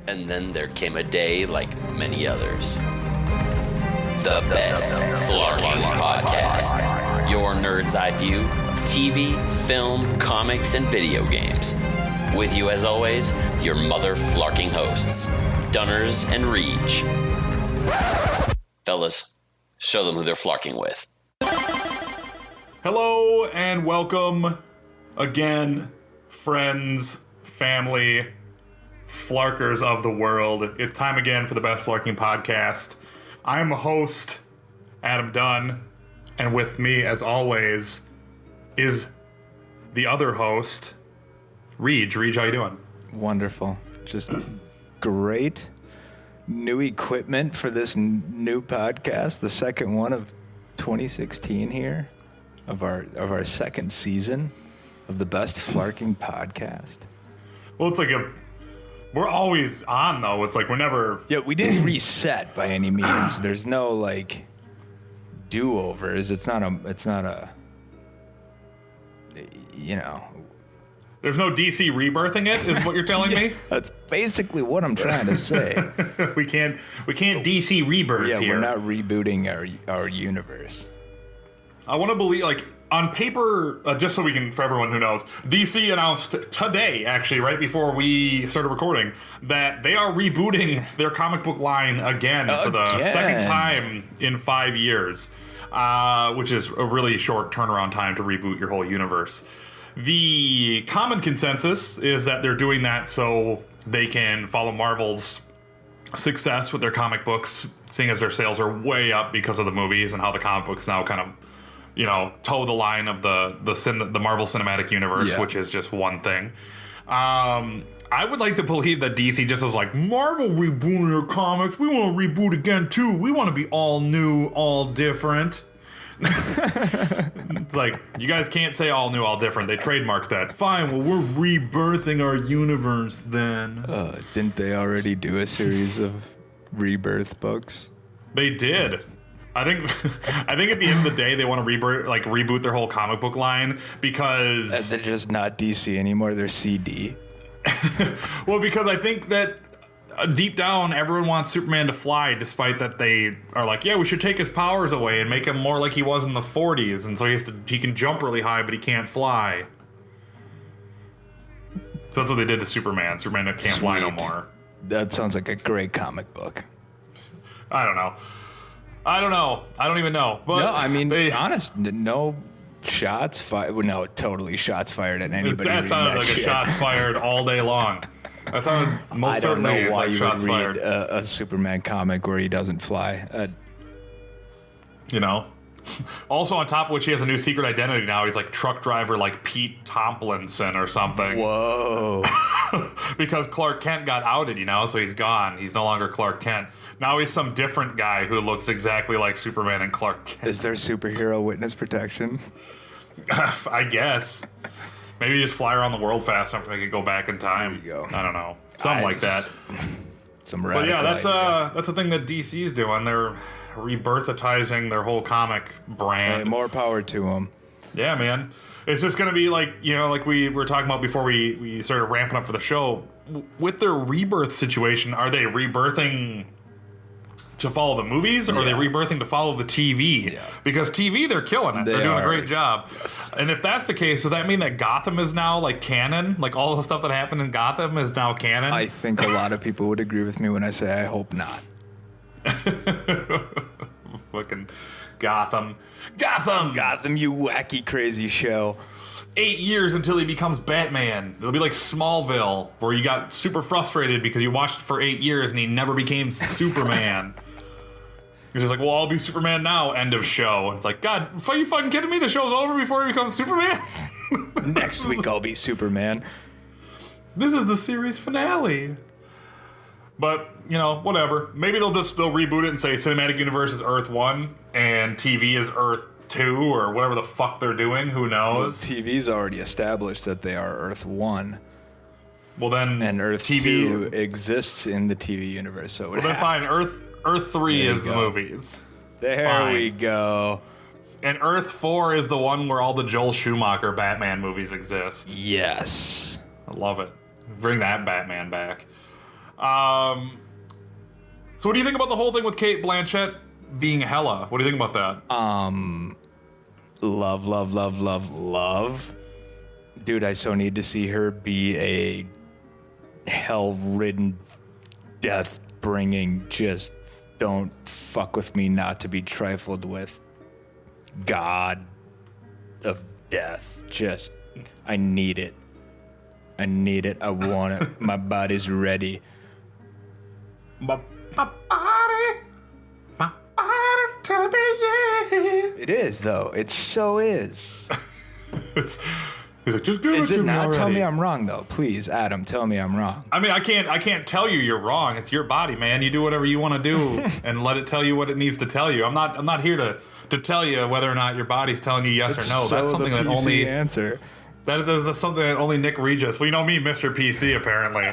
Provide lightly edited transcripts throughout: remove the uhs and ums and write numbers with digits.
And then there came a day like many others. The Best Flarking Podcast. Your nerd's eye view of TV, film, comics, and video games. With you as always, your mother flarking hosts, Dunners and Reach. Fellas, show them who they're flarking with. Hello and welcome again, friends, family, flarkers of the world. It's time again for the Best Flarking Podcast. I'm a host, Adam Dunn, and with me, as always, is the other host, Reach. Reach, how you doing? Wonderful. Just great. New equipment for this new podcast, the second one of 2016 here, of our second season of the Best Flarking Podcast. Well, it's like we're always on, though. It's like we're never... Yeah, we didn't reset by any means. There's no, like, do-overs. It's not a, you know... There's no DC rebirthing it, is what you're telling me? That's basically what I'm trying to say. we can't DC rebirth here. Yeah, we're not rebooting our universe. I want to believe, like, on paper, just so we can, for everyone who knows, DC announced today, actually, right before we started recording, that they are rebooting their comic book line again. For the second time in 5 years, which is a really short turnaround time to reboot your whole universe. The common consensus is that they're doing that so they can follow Marvel's success with their comic books, seeing as their sales are way up because of the movies and how the comic books now kind of, you know, toe the line of the Marvel Cinematic Universe, which is just one thing. I would like to believe that DC just is like, Marvel rebooting their comics, we want to reboot again too. We want to be all new, all different. It's like, you guys can't say all new, all different. They trademarked that. Fine, well, we're rebirthing our universe then. Didn't they already do a series of rebirth books? They did. I think at the end of the day, they want to reboot their whole comic book line because... They're just not DC anymore, they're CD. Well, because I think that deep down, everyone wants Superman to fly, despite that they are like, yeah, we should take his powers away and make him more like he was in the 40s, and so he can jump really high, but he can't fly. So that's what they did to Superman. Superman can't fly no more. That sounds like a great comic book. I don't know. I don't even know. But no, I mean, honest, no shots fired. Well, no, totally shots fired at anybody. That sounded like a shots fired all day long. I thought most certainly I don't know why you would fired. read a Superman comic where he doesn't fly. You know? Also, on top of which, he has a new secret identity now. He's like truck driver, like Pete Tomlinson or something. Whoa. Because Clark Kent got outed, you know, so he's gone. He's no longer Clark Kent. Now he's some different guy who looks exactly like Superman and Clark Kent. Is there superhero witness protection? I guess. Maybe just fly around the world fast enough to make it go back in time. There you go. I don't know. Something like that. Some radical But yeah, that's idea. a thing that DC's doing. They're rebirthitizing their whole comic brand. Hey, more power to them. Yeah, man. It's just going to be like, you know, like we were talking about before we started ramping up for the show. With their rebirth situation, are they rebirthing to follow the movies, or are they rebirthing to follow the TV? Yeah. Because TV, they're killing it. They're doing a great job. Yes. And if that's the case, does that mean that Gotham is now like canon? Like all the stuff that happened in Gotham is now canon? I think a lot of people would agree with me when I say I hope not. Fucking Gotham, you wacky, crazy show. 8 years until he becomes Batman. It'll be like Smallville, where you got super frustrated because you watched it for 8 years and he never became Superman. You're just like, well, I'll be Superman now, end of show. And it's like, God, are you fucking kidding me? The show's over before he becomes Superman? Next week I'll be Superman. This is the series finale. But, you know, whatever. Maybe they'll reboot it and say Cinematic Universe is Earth 1 and TV is Earth 2 or whatever the fuck they're doing. Who knows? Well, TV's already established that they are Earth 1. Well, then and Earth TV 2 exists in the TV universe, so it would then fine. Earth 3 is the movies. There we go. And Earth 4 is the one where all the Joel Schumacher Batman movies exist. Yes. I love it. Bring that Batman back. So what do you think about the whole thing with Cate Blanchett being Hela? What do you think about that? Love. Dude, I so need to see her be a hell-ridden, death-bringing, just don't fuck with me, not to be trifled with god of death. Just, I need it. I want it. My body's ready. My body's telling me yeah. It is, though. It so is. He's like, just give Is it to it me not? already. Tell me I'm wrong, though. Please, Adam, tell me I'm wrong. I mean, I can't tell you you're wrong. It's your body, man. You do whatever you want to do and let it tell you what it needs to tell you. I'm not here to tell you whether or not your body's telling you yes or no. So That's something the that PC only answer. that is something that only Nick Regis. Well, you know me, Mr. PC, apparently.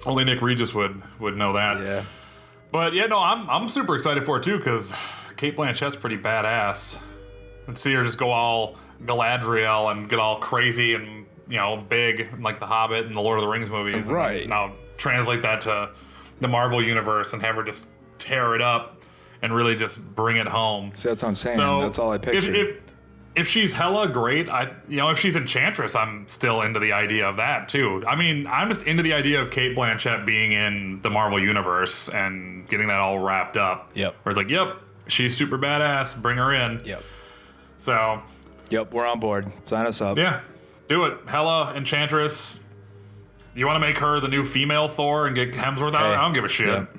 Only Nick Regis would know that. Yeah. But yeah, no, I'm super excited for it too because Cate Blanchett's pretty badass. And see her just go all Galadriel and get all crazy and big like the Hobbit and the Lord of the Rings movies. Right. And now translate that to the Marvel universe and have her just tear it up and really just bring it home. See, that's what I'm saying. So That's all I pictured. If she's Hela, great. If she's Enchantress, I'm still into the idea of that too. I mean, I'm just into the idea of Cate Blanchett being in the Marvel universe and getting that all wrapped up. Yep. Where it's like, yep, she's super badass. Bring her in. Yep. So. Yep, we're on board. Sign us up. Yeah, do it. Hela, Enchantress. You want to make her the new female Thor and get Hemsworth out? I don't give a shit. Yep.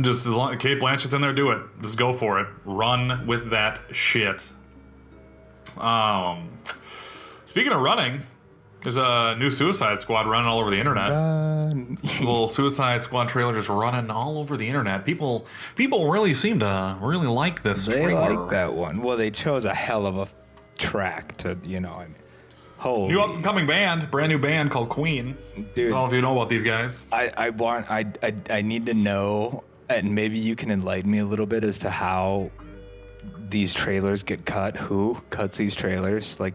Just as long as Cate Blanchett's in there, do it. Just go for it. Run with that shit. Speaking of running, there's a new Suicide Squad running all over the internet. Little Suicide Squad trailer just running all over the internet. People really seem to really like this They trailer. like that one. Well, they chose a hell of a track to, holy. New upcoming band, brand new band called Queen. Dude. I don't know if you know about these guys. I need to know, and maybe you can enlighten me a little bit as to how these trailers get cut. Who cuts these trailers? Like,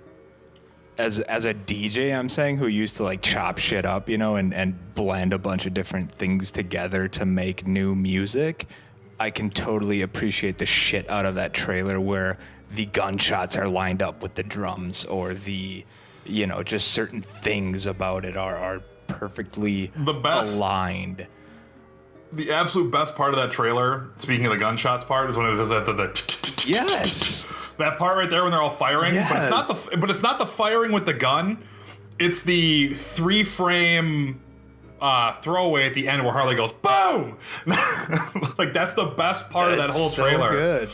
as a DJ, I'm saying, who used to chop shit up, and blend a bunch of different things together to make new music. I can totally appreciate the shit out of that trailer where the gunshots are lined up with the drums, or the, just certain things about it are perfectly aligned. The absolute best part of that trailer, speaking of the gunshots part, is when it does that Yes. that part right there when they're all firing. Yes. But it's not the firing with the gun. It's the 3-frame throwaway at the end where Harley goes boom. That's the best part of that whole trailer. Good.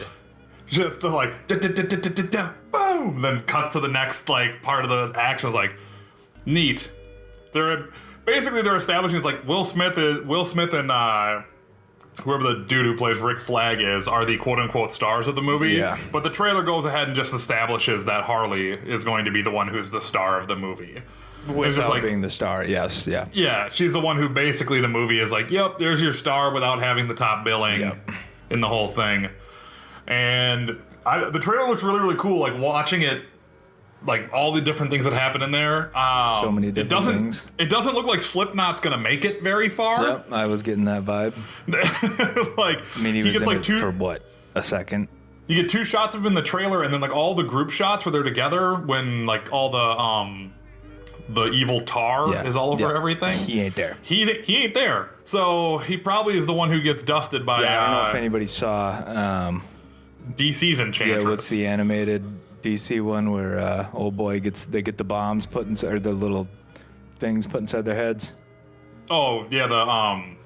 Just the boom, then cuts to the next part of the action. Is neat. They're establishing it's Will Smith and whoever the dude who plays Rick Flag are the quote unquote stars of the movie. Yeah. But the trailer goes ahead and just establishes that Harley is going to be the one who's the star of the movie. Without being the star, yes, yeah. Yeah, she's the one who basically the movie is yep, there's your star without having the top billing in the whole thing. And the trailer looks really, really cool. Watching it, all the different things that happen in there. So many different things. It doesn't look like Slipknot's gonna make it very far. Yep, I was getting that vibe. He was in it for what, a second? You get 2 shots of him in the trailer, and then all the group shots where they're together when all the evil tar is all over everything. He ain't there. He ain't there. So he probably is the one who gets dusted by. Yeah, I don't know if anybody saw. DC's Enchantress. Yeah, what's the animated DC one where old boy they get the bombs put inside, or the little things put inside their heads? Oh yeah,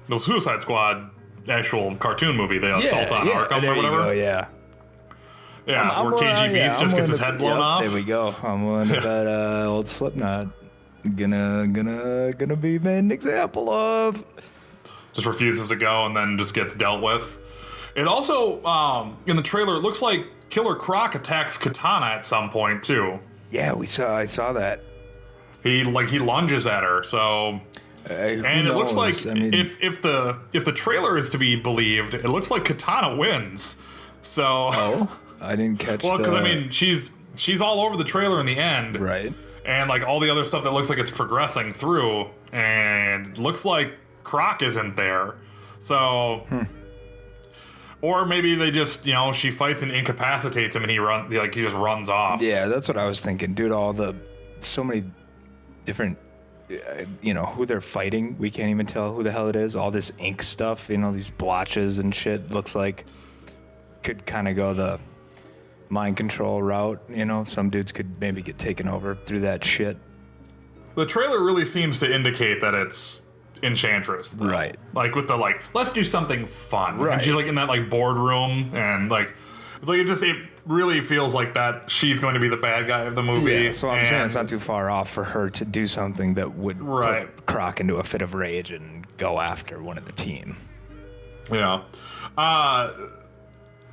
the Suicide Squad actual cartoon movie, the Assault on Arkham or whatever. Go, yeah. Yeah, where KG Beast just gets his head blown off. There we go. I'm willing to bet old Slipknot gonna be made an example of. Just refuses to go and then just gets dealt with. It also, in the trailer, it looks like Killer Croc attacks Katana at some point too. Yeah, I saw that. He lunges at her, so. And it looks like if the trailer is to be believed, it looks like Katana wins. So. Oh, I didn't catch. Well, because she's all over the trailer in the end, right? and like all the other stuff that looks like it's progressing through, and looks like Croc isn't there. So, or maybe they just, you know, she fights and incapacitates him, and he just runs off. Yeah, that's what I was thinking, dude. So many different, you know, who they're fighting. We can't even tell who the hell it is. All this ink stuff, you know, these blotches and shit. Looks like could kind of go the mind control route. You know, some dudes could maybe get taken over through that shit. The trailer really seems to indicate that it's Enchantress, though. Right? Like with the like, let's do something fun. Right. And she's like in that like boardroom, and like it's like it really feels like that she's going to be the bad guy of the movie. Yeah, so I'm saying it's not too far off for her to do something that would put Croc into a fit of rage and go after one of the team. Yeah.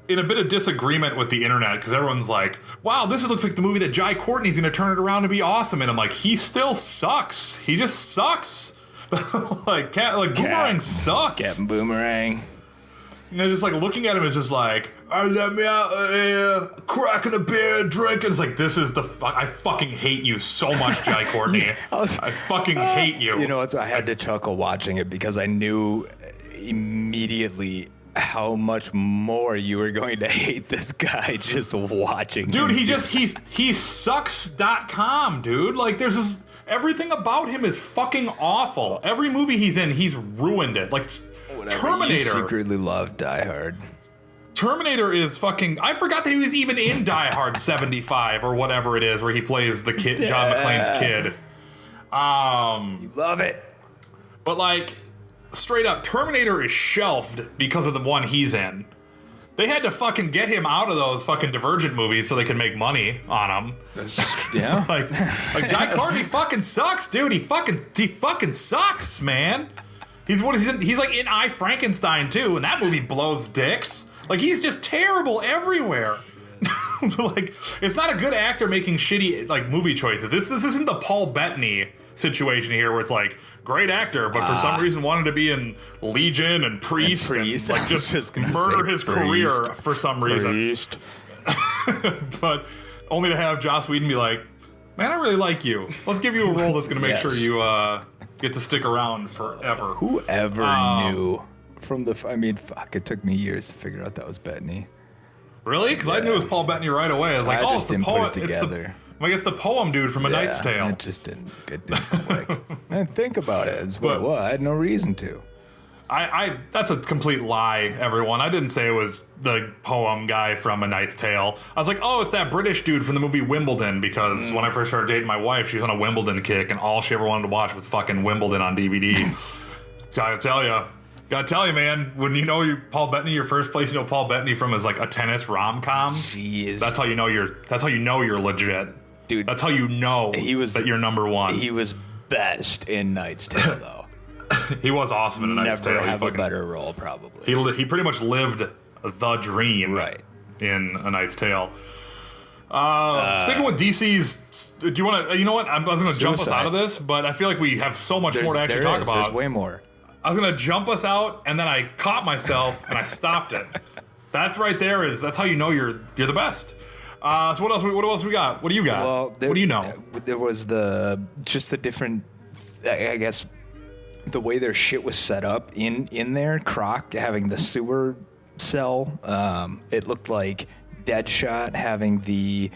In a bit of disagreement with the internet, because everyone's like, wow, this looks like the movie that Jai Courtney's going to turn it around to be awesome. And I'm like, he still sucks. He just sucks. Boomerang sucks. Captain Boomerang. You know, just like looking at him is just like, let me out here, cracking a beer, drinking. It's like, this is I fucking hate you so much, Jai Courtney. I fucking hate you. You know what? I had to chuckle watching it because I knew immediately how much more you were going to hate this guy just watching. Dude, he sucks.com, dude. Like, everything about him is fucking awful. Every movie he's in, he's ruined it. Like, Terminator. You secretly love Die Hard. Terminator is fucking... I forgot that he was even in Die Hard 75 or whatever it is, where he plays the kid, John McClane's kid. You love it. But, like, straight up, Terminator is shelved because of the one he's in. They had to fucking get him out of those fucking Divergent movies so they could make money on him. Yeah. like Jai Courtney fucking sucks, dude. He fucking sucks, man. He's like in I, Frankenstein too, and that movie blows dicks. Like, he's just terrible everywhere. Like, it's not a good actor making shitty like movie choices. This isn't the Paul Bettany situation here where it's like, great actor, but for some reason wanted to be in Legion and Priest and like just murder his career for some reason. But only to have Joss Whedon be like, man, I really like you. Let's give you a role that's going to make sure you get to stick around forever. Whoever knew from fuck, it took me years to figure out that was Bettany. Really? Because I knew it was Paul Bettany right away. I was like, I just didn't put it together. It's the poem dude from A Knight's Tale. It just didn't click. I didn't think about it. It's what it was. I had no reason to. That's a complete lie, everyone. I didn't say it was the poem guy from A Knight's Tale. I was like, oh, it's that British dude from the movie Wimbledon, because when I first started dating my wife, she was on a Wimbledon kick, and all she ever wanted to watch was fucking Wimbledon on DVD. Gotta tell you, man, when you know Paul Bettany, your first place you know Paul Bettany from is like a tennis rom-com. Jeez. That's how you know you're legit. Dude, that's how you know that you're number one. He was best in Knight's Tale, though. He was awesome in A Knight's Tale. Never have a better role, probably. He pretty much lived the dream in A Knight's Tale. Sticking with DC's, do you want to? You know what? I was going to jump us out of this, but I feel like we have so much more to actually talk about. There's way more. I was going to jump us out, and then I caught myself and I stopped it. That's right there. That's how you know you're the best. So what else we got? What do you got? Well, what do you know? There was the different, I guess, the way their shit was set up in there. Croc having the sewer cell. It looked like Deadshot having the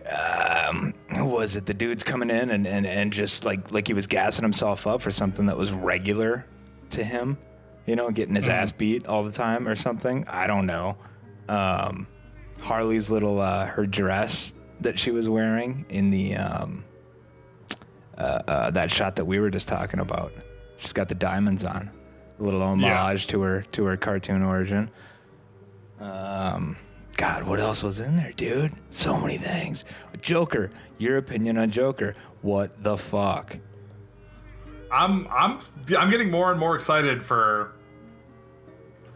who was it? The dudes coming in and just like he was gassing himself up for something that was regular to him. You know, getting his ass beat all the time or something. I don't know. Harley's little her dress that she was wearing in the that shot that we were just talking about. She's got the diamonds on. A little homage to her cartoon origin. God, what else was in there, dude? So many things. Joker, your opinion on Joker. What the fuck? I'm getting more and more excited for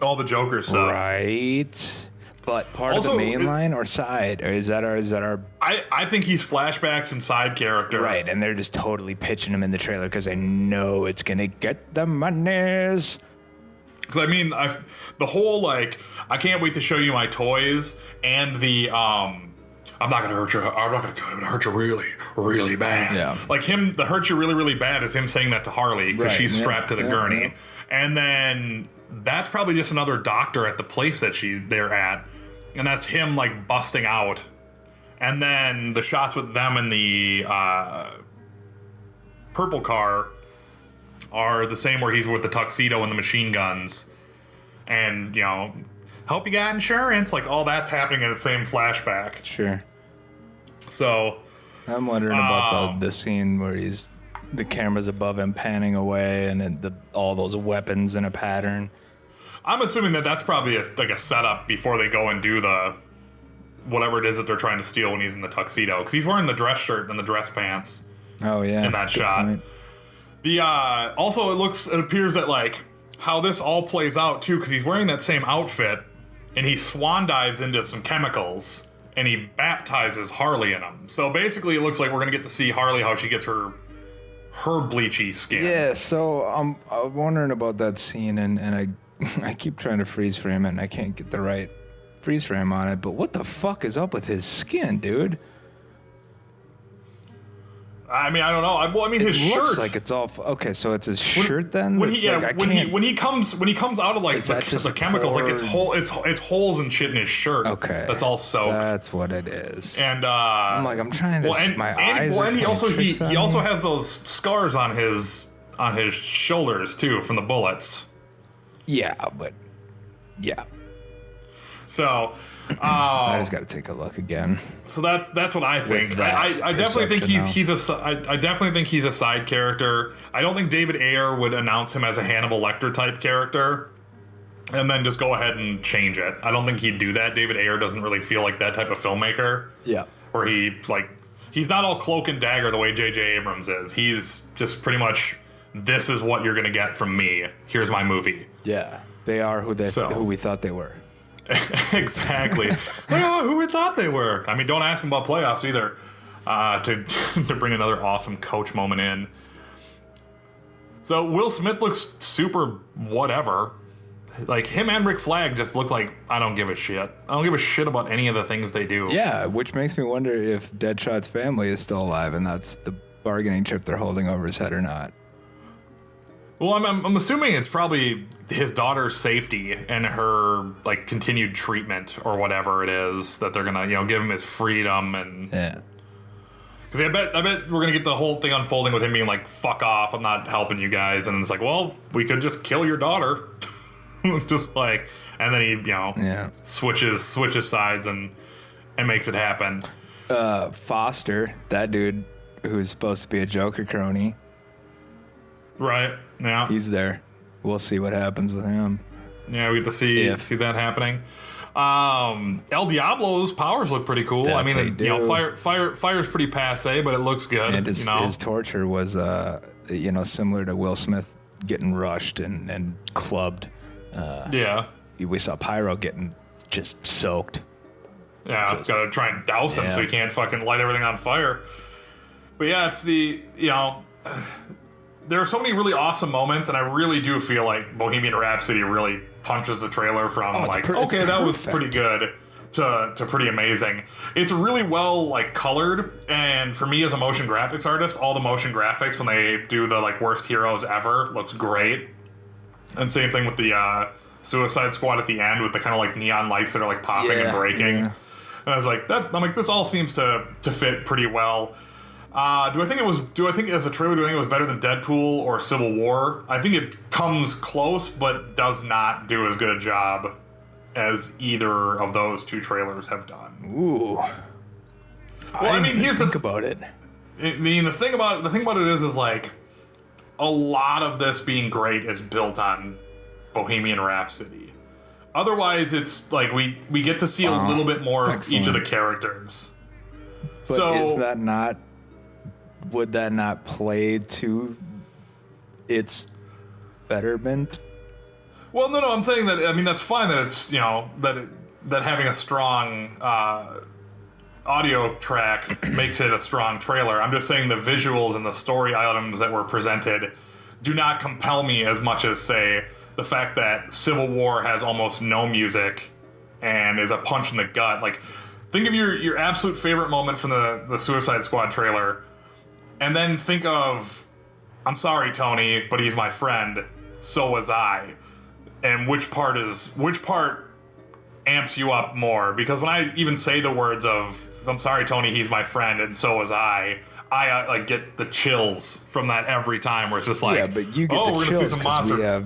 all the Joker stuff. Right. But part of the main line or side? Or is that our I think he's flashbacks and side character. Right, and they're just totally pitching him in the trailer because they know it's gonna get the monies. Because I mean, the whole like, I can't wait to show you my toys, and the I'm not gonna hurt you. I'm not gonna hurt you really, really bad. Yeah. Like him, the hurt you really, really bad is him saying that to Harley because she's strapped to the gurney, yeah. and then that's probably just another doctor at the place that they're at, and that's him like busting out, and then the shots with them in the purple car are the same where he's with the tuxedo and the machine guns, and hope you got insurance. Like all that's happening in the same flashback. Sure. So I'm wondering about the scene where the camera's above him panning away and then all those weapons in a pattern. I'm assuming that that's probably a setup before they go and do the whatever it is that they're trying to steal when he's in the tuxedo, because he's wearing the dress shirt and the dress pants. Oh yeah, in that good shot. point. The also it appears that like how this all plays out too, because he's wearing that same outfit and he swan dives into some chemicals and he baptizes Harley in them. So basically, it looks like we're gonna get to see Harley how she gets her bleachy skin. Yeah, so I'm wondering about that scene, and I keep trying to freeze frame it, and I can't get the right freeze frame on it. But what the fuck is up with his skin, dude? I mean, I don't know. Well, I mean, his shirt looks like it's all okay. So it's his shirt then. When he comes out of like the chemicals, like it's holes and shit in his shirt. Okay, that's all soaked. That's what it is. And I'm trying to. He also has those scars on his shoulders too from the bullets. Yeah, but yeah. So. I just got to take a look again. So that's what I think. I definitely think I definitely think he's a side character. I don't think David Ayer would announce him as a Hannibal Lecter type character and then just go ahead and change it. I don't think he'd do that. David Ayer doesn't really feel like that type of filmmaker. Yeah. Where he's not all cloak and dagger the way J.J. Abrams is. He's just pretty much, this is what you're going to get from me. Here's my movie. Yeah. They are who we thought they were. Exactly. Who we thought they were. I mean, don't ask him about playoffs either. To bring another awesome coach moment in. So Will Smith looks super whatever. Like him and Rick Flag just look like I don't give a shit. I don't give a shit about any of the things they do. Yeah, which makes me wonder if Deadshot's family is still alive and that's the bargaining chip they're holding over his head or not. Well, I'm assuming it's probably his daughter's safety and her like continued treatment or whatever it is that they're gonna give him his freedom and yeah. Because I bet we're gonna get the whole thing unfolding with him being like fuck off, I'm not helping you guys, and it's like, well, we could just kill your daughter, just like, and then he switches sides and makes it happen. Foster, that dude who's supposed to be a Joker crony. Right. Yeah. He's there. We'll see what happens with him. Yeah, we get to see that happening. El Diablo's powers look pretty cool. I mean, fire's pretty passe, but it looks good. And his torture was similar to Will Smith getting rushed and clubbed. We saw Pyro getting just soaked. Yeah, it's got to try and douse him so he can't fucking light everything on fire. But yeah, it's there are so many really awesome moments, and I really do feel like Bohemian Rhapsody really punches the trailer from that was pretty good to pretty amazing. It's really well colored, and for me as a motion graphics artist, all the motion graphics when they do the worst heroes ever looks great. And same thing with the Suicide Squad at the end with the kind of neon lights that are popping and breaking. Yeah. And I was like, this all seems to fit pretty well. Do I think as a trailer, do I think it was better than Deadpool or Civil War? I think it comes close, but does not do as good a job as either of those two trailers have done. Ooh. Well, I mean, here's the thing about it. The thing about it is a lot of this being great is built on Bohemian Rhapsody. Otherwise, it's we get to see a little bit more of each of the characters. But would that not play to its betterment? Well, no, I'm saying that. I mean, that's fine that it's that having a strong audio track makes it a strong trailer. I'm just saying the visuals and the story items that were presented do not compel me as much as, say, the fact that Civil War has almost no music and is a punch in the gut. think of your absolute favorite moment from the Suicide Squad trailer, and then think of, I'm sorry, Tony, but he's my friend. So was I. And which part amps you up more? Because when I even say the words of, I'm sorry, Tony, he's my friend, and so was I like get the chills from that every time, where it's just like, yeah, but you get the we're gonna see chills some because monster. we have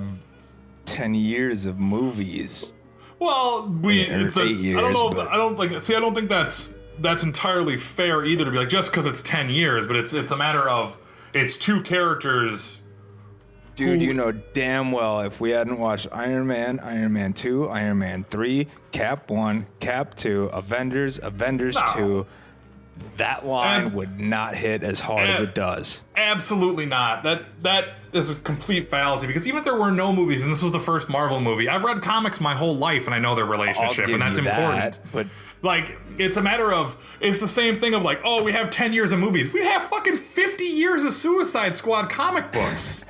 10 years of movies. Well, Or 8 years. I don't think that's entirely fair either, to be like, just because it's 10 years, but it's a matter of, it's two characters. Dude, you know damn well if we hadn't watched Iron Man, Iron Man 2, Iron Man 3, Cap 1, Cap 2, Avengers, Avengers 2, that line would not hit as hard as it does. Absolutely not. That is a complete fallacy, because even if there were no movies and this was the first Marvel movie, I've read comics my whole life and I know their relationship, and that's important. But like, it's a matter of, it's the same thing of like, oh, we have 10 years of movies. We have fucking 50 years of Suicide Squad comic books.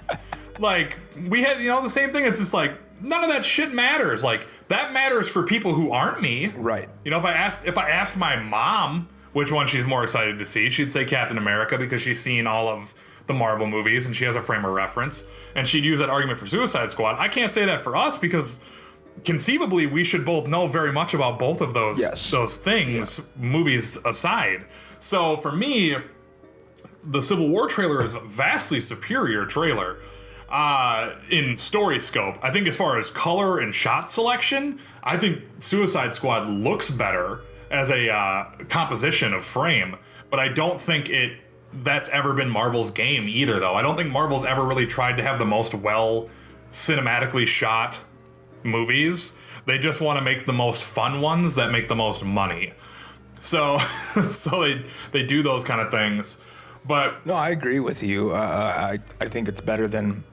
Like, we had, the same thing. It's just like, none of that shit matters. Like, that matters for people who aren't me. right. If I asked my mom which one she's more excited to see, she'd say Captain America, because she's seen all of the Marvel movies and she has a frame of reference. And she'd use that argument for Suicide Squad. I can't say that for us, because conceivably we should both know very much about both of those things, movies aside. So for me, the Civil War trailer is a vastly superior trailer in story scope. I think as far as color and shot selection, I think Suicide Squad looks better as a composition of frame, but I don't think that's ever been Marvel's game either, though. I don't think Marvel's ever really tried to have the most well cinematically shot movies. They just want to make the most fun ones that make the most money. So they do those kind of things. But no, I agree with you. I think it's better than,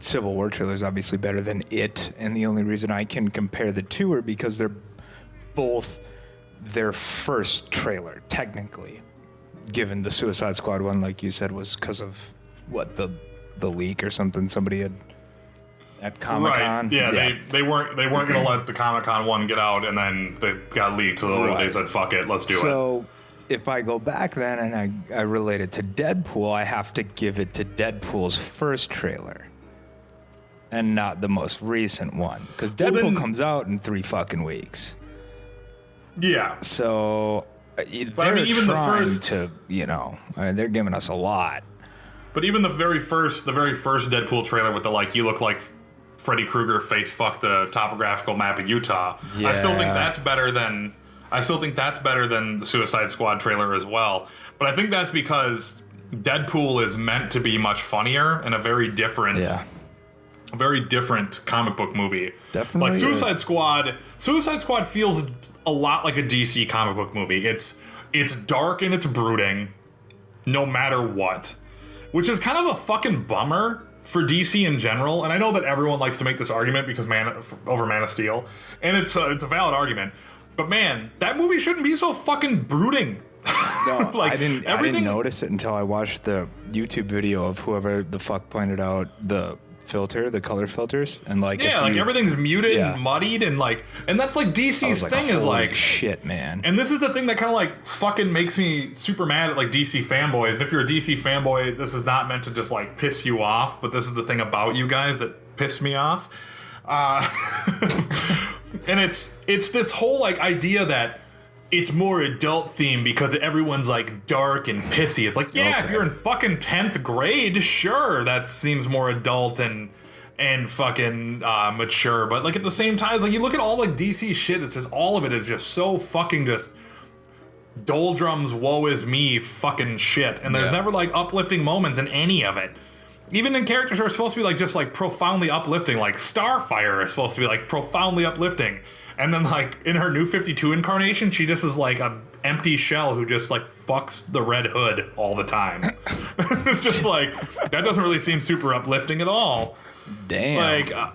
Civil War trailer is obviously better than it, and the only reason I can compare the two are because they're both their first trailer, technically. Given the Suicide Squad one, like you said, was because of what, the leak or something somebody had at Comic-Con. Right. Yeah, they weren't gonna let the Comic-Con one get out, and then they got leaked, so they said, fuck it, let's do it. So if I go back then and I relate it to Deadpool, I have to give it to Deadpool's first trailer and not the most recent one, because Deadpool comes out in 3 fucking weeks. Yeah. So they're even trying the first, to, they're giving us a lot. But even the very first Deadpool trailer with the you look like Freddy Krueger face fucked the topographical map of Utah. Yeah. I still think that's better than the Suicide Squad trailer as well. But I think that's because Deadpool is meant to be much funnier and a very different comic book movie. Definitely. Like Suicide Squad feels a lot like a DC comic book movie. It's dark and it's brooding, no matter what, which is kind of a fucking bummer for DC in general. And I know that everyone likes to make this argument because over Man of Steel, and it's a valid argument. But man, that movie shouldn't be so fucking brooding. No, I didn't notice it until I watched the YouTube video of whoever the fuck pointed out the color filters, and everything's muted and muddied, and that's like DC's thing is like shit, man. And this is the thing that kind of fucking makes me super mad at DC fanboys. And if you're a DC fanboy, this is not meant to just piss you off, but this is the thing about you guys that pissed me off. And it's this whole idea that it's more adult themed because everyone's dark and pissy. It's if you're in fucking 10th grade, sure, that seems more adult and fucking mature. But at the same time, it's you look at all DC shit, it says all of it is just so fucking just doldrums, woe is me fucking shit. And there's never uplifting moments in any of it. Even in characters who are supposed to be just profoundly uplifting, like Starfire is supposed to be profoundly uplifting. And then in her New 52 incarnation, she just is a empty shell who just fucks the Red Hood all the time. It's just that doesn't really seem super uplifting at all. Damn.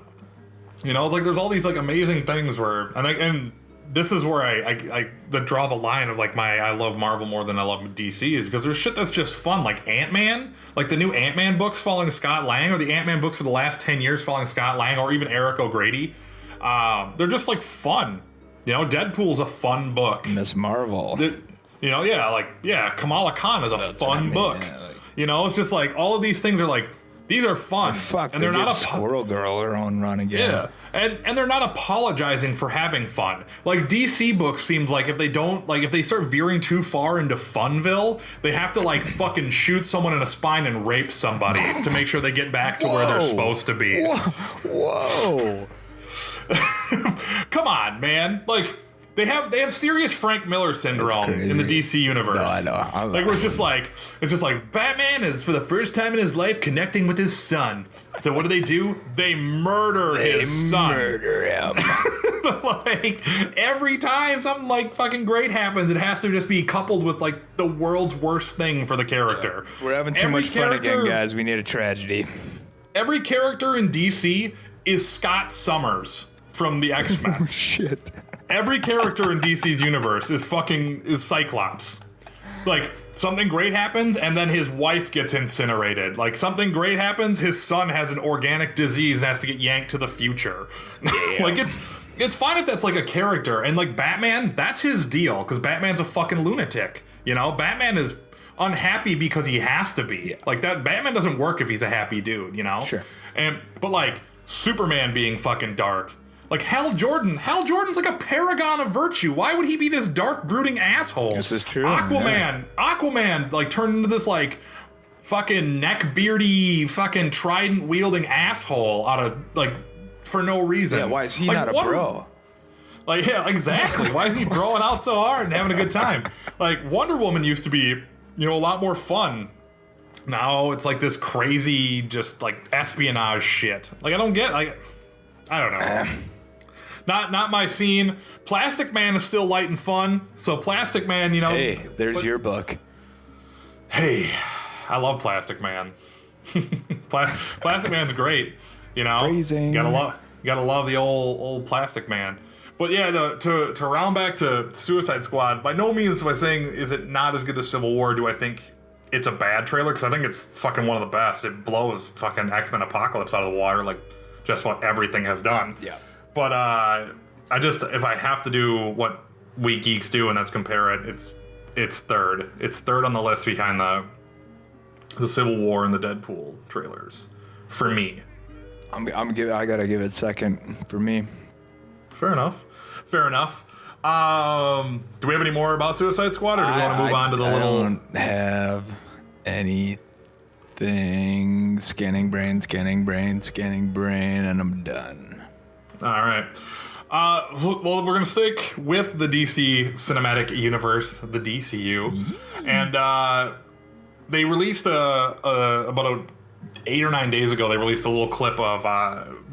There's all these amazing things where, and this is where I draw the line of I love Marvel more than I love DC, is because there's shit that's just fun, like Ant-Man, the new Ant-Man books following Scott Lang, or the Ant-Man books for the last 10 years following Scott Lang, or even Eric O'Grady. They're just fun. Deadpool's a fun book. Miss Marvel. Kamala Khan is a fun book. It's just like all of these things are like, these are fun. And they're not Squirrel Girl her own run again. Yeah. And they're not apologizing for having fun. Like DC books seems like if they start veering too far into Funville, they have to like fucking shoot someone in the spine and rape somebody to make sure they get back to where they're supposed to be. Whoa. Come on, man. Like they have serious Frank Miller syndrome in the DC universe. No, I know. Like it's just like Batman is for the first time in his life connecting with his son. So what do? They murder his son. Murder him. Like every time something like fucking great happens, it has to just be coupled with like the world's worst thing for the character. Yeah. We're having too much fun again, guys. We need a tragedy. Every character in DC is Scott Summers from the X-Men. Oh shit. Every character in DC's universe is Cyclops. Like, something great happens, and then his wife gets incinerated. Like, something great happens, his son has an organic disease and has to get yanked to the future. Like, it's fine if that's, like, a character. And, like, Batman, that's his deal, because Batman's a fucking lunatic. Batman is unhappy because he has to be. Like, Batman doesn't work if he's a happy dude, Sure. But, like, Superman being fucking dark. Like Hal Jordan's like a paragon of virtue. Why would he be this dark, brooding asshole? This is true. Aquaman, like turned into this like fucking neckbeardy, fucking trident wielding asshole out of like for no reason. Yeah, why is he not a bro? Like, yeah, exactly. Why is he broing out so hard and having a good time? Like Wonder Woman used to be, a lot more fun. Now it's like this crazy, just like espionage shit. Like I don't know. Not my scene. Plastic Man is still light and fun. So Plastic Man, Hey, there's your book. Hey, I love Plastic Man. Plastic Man's great. Phrasing. Gotta love the old Plastic Man. But yeah, to round back to Suicide Squad, by no means am I saying is it not as good as Civil War. Do I think it's a bad trailer? Because I think it's fucking one of the best. It blows fucking X-Men Apocalypse out of the water, like just what everything has done. Yeah. But if I have to do what we geeks do, and that's compare it, it's third. It's third on the list behind the Civil War and the Deadpool trailers for me. I gotta give it second for me. Fair enough. Do we have any more about Suicide Squad, or do we want to move on to the little? I don't have anything. Scanning brain, and I'm done. All right. Well, we're going to stick with the DC Cinematic Universe, the DCU. And they released about 8 or 9 days ago, they released a little clip of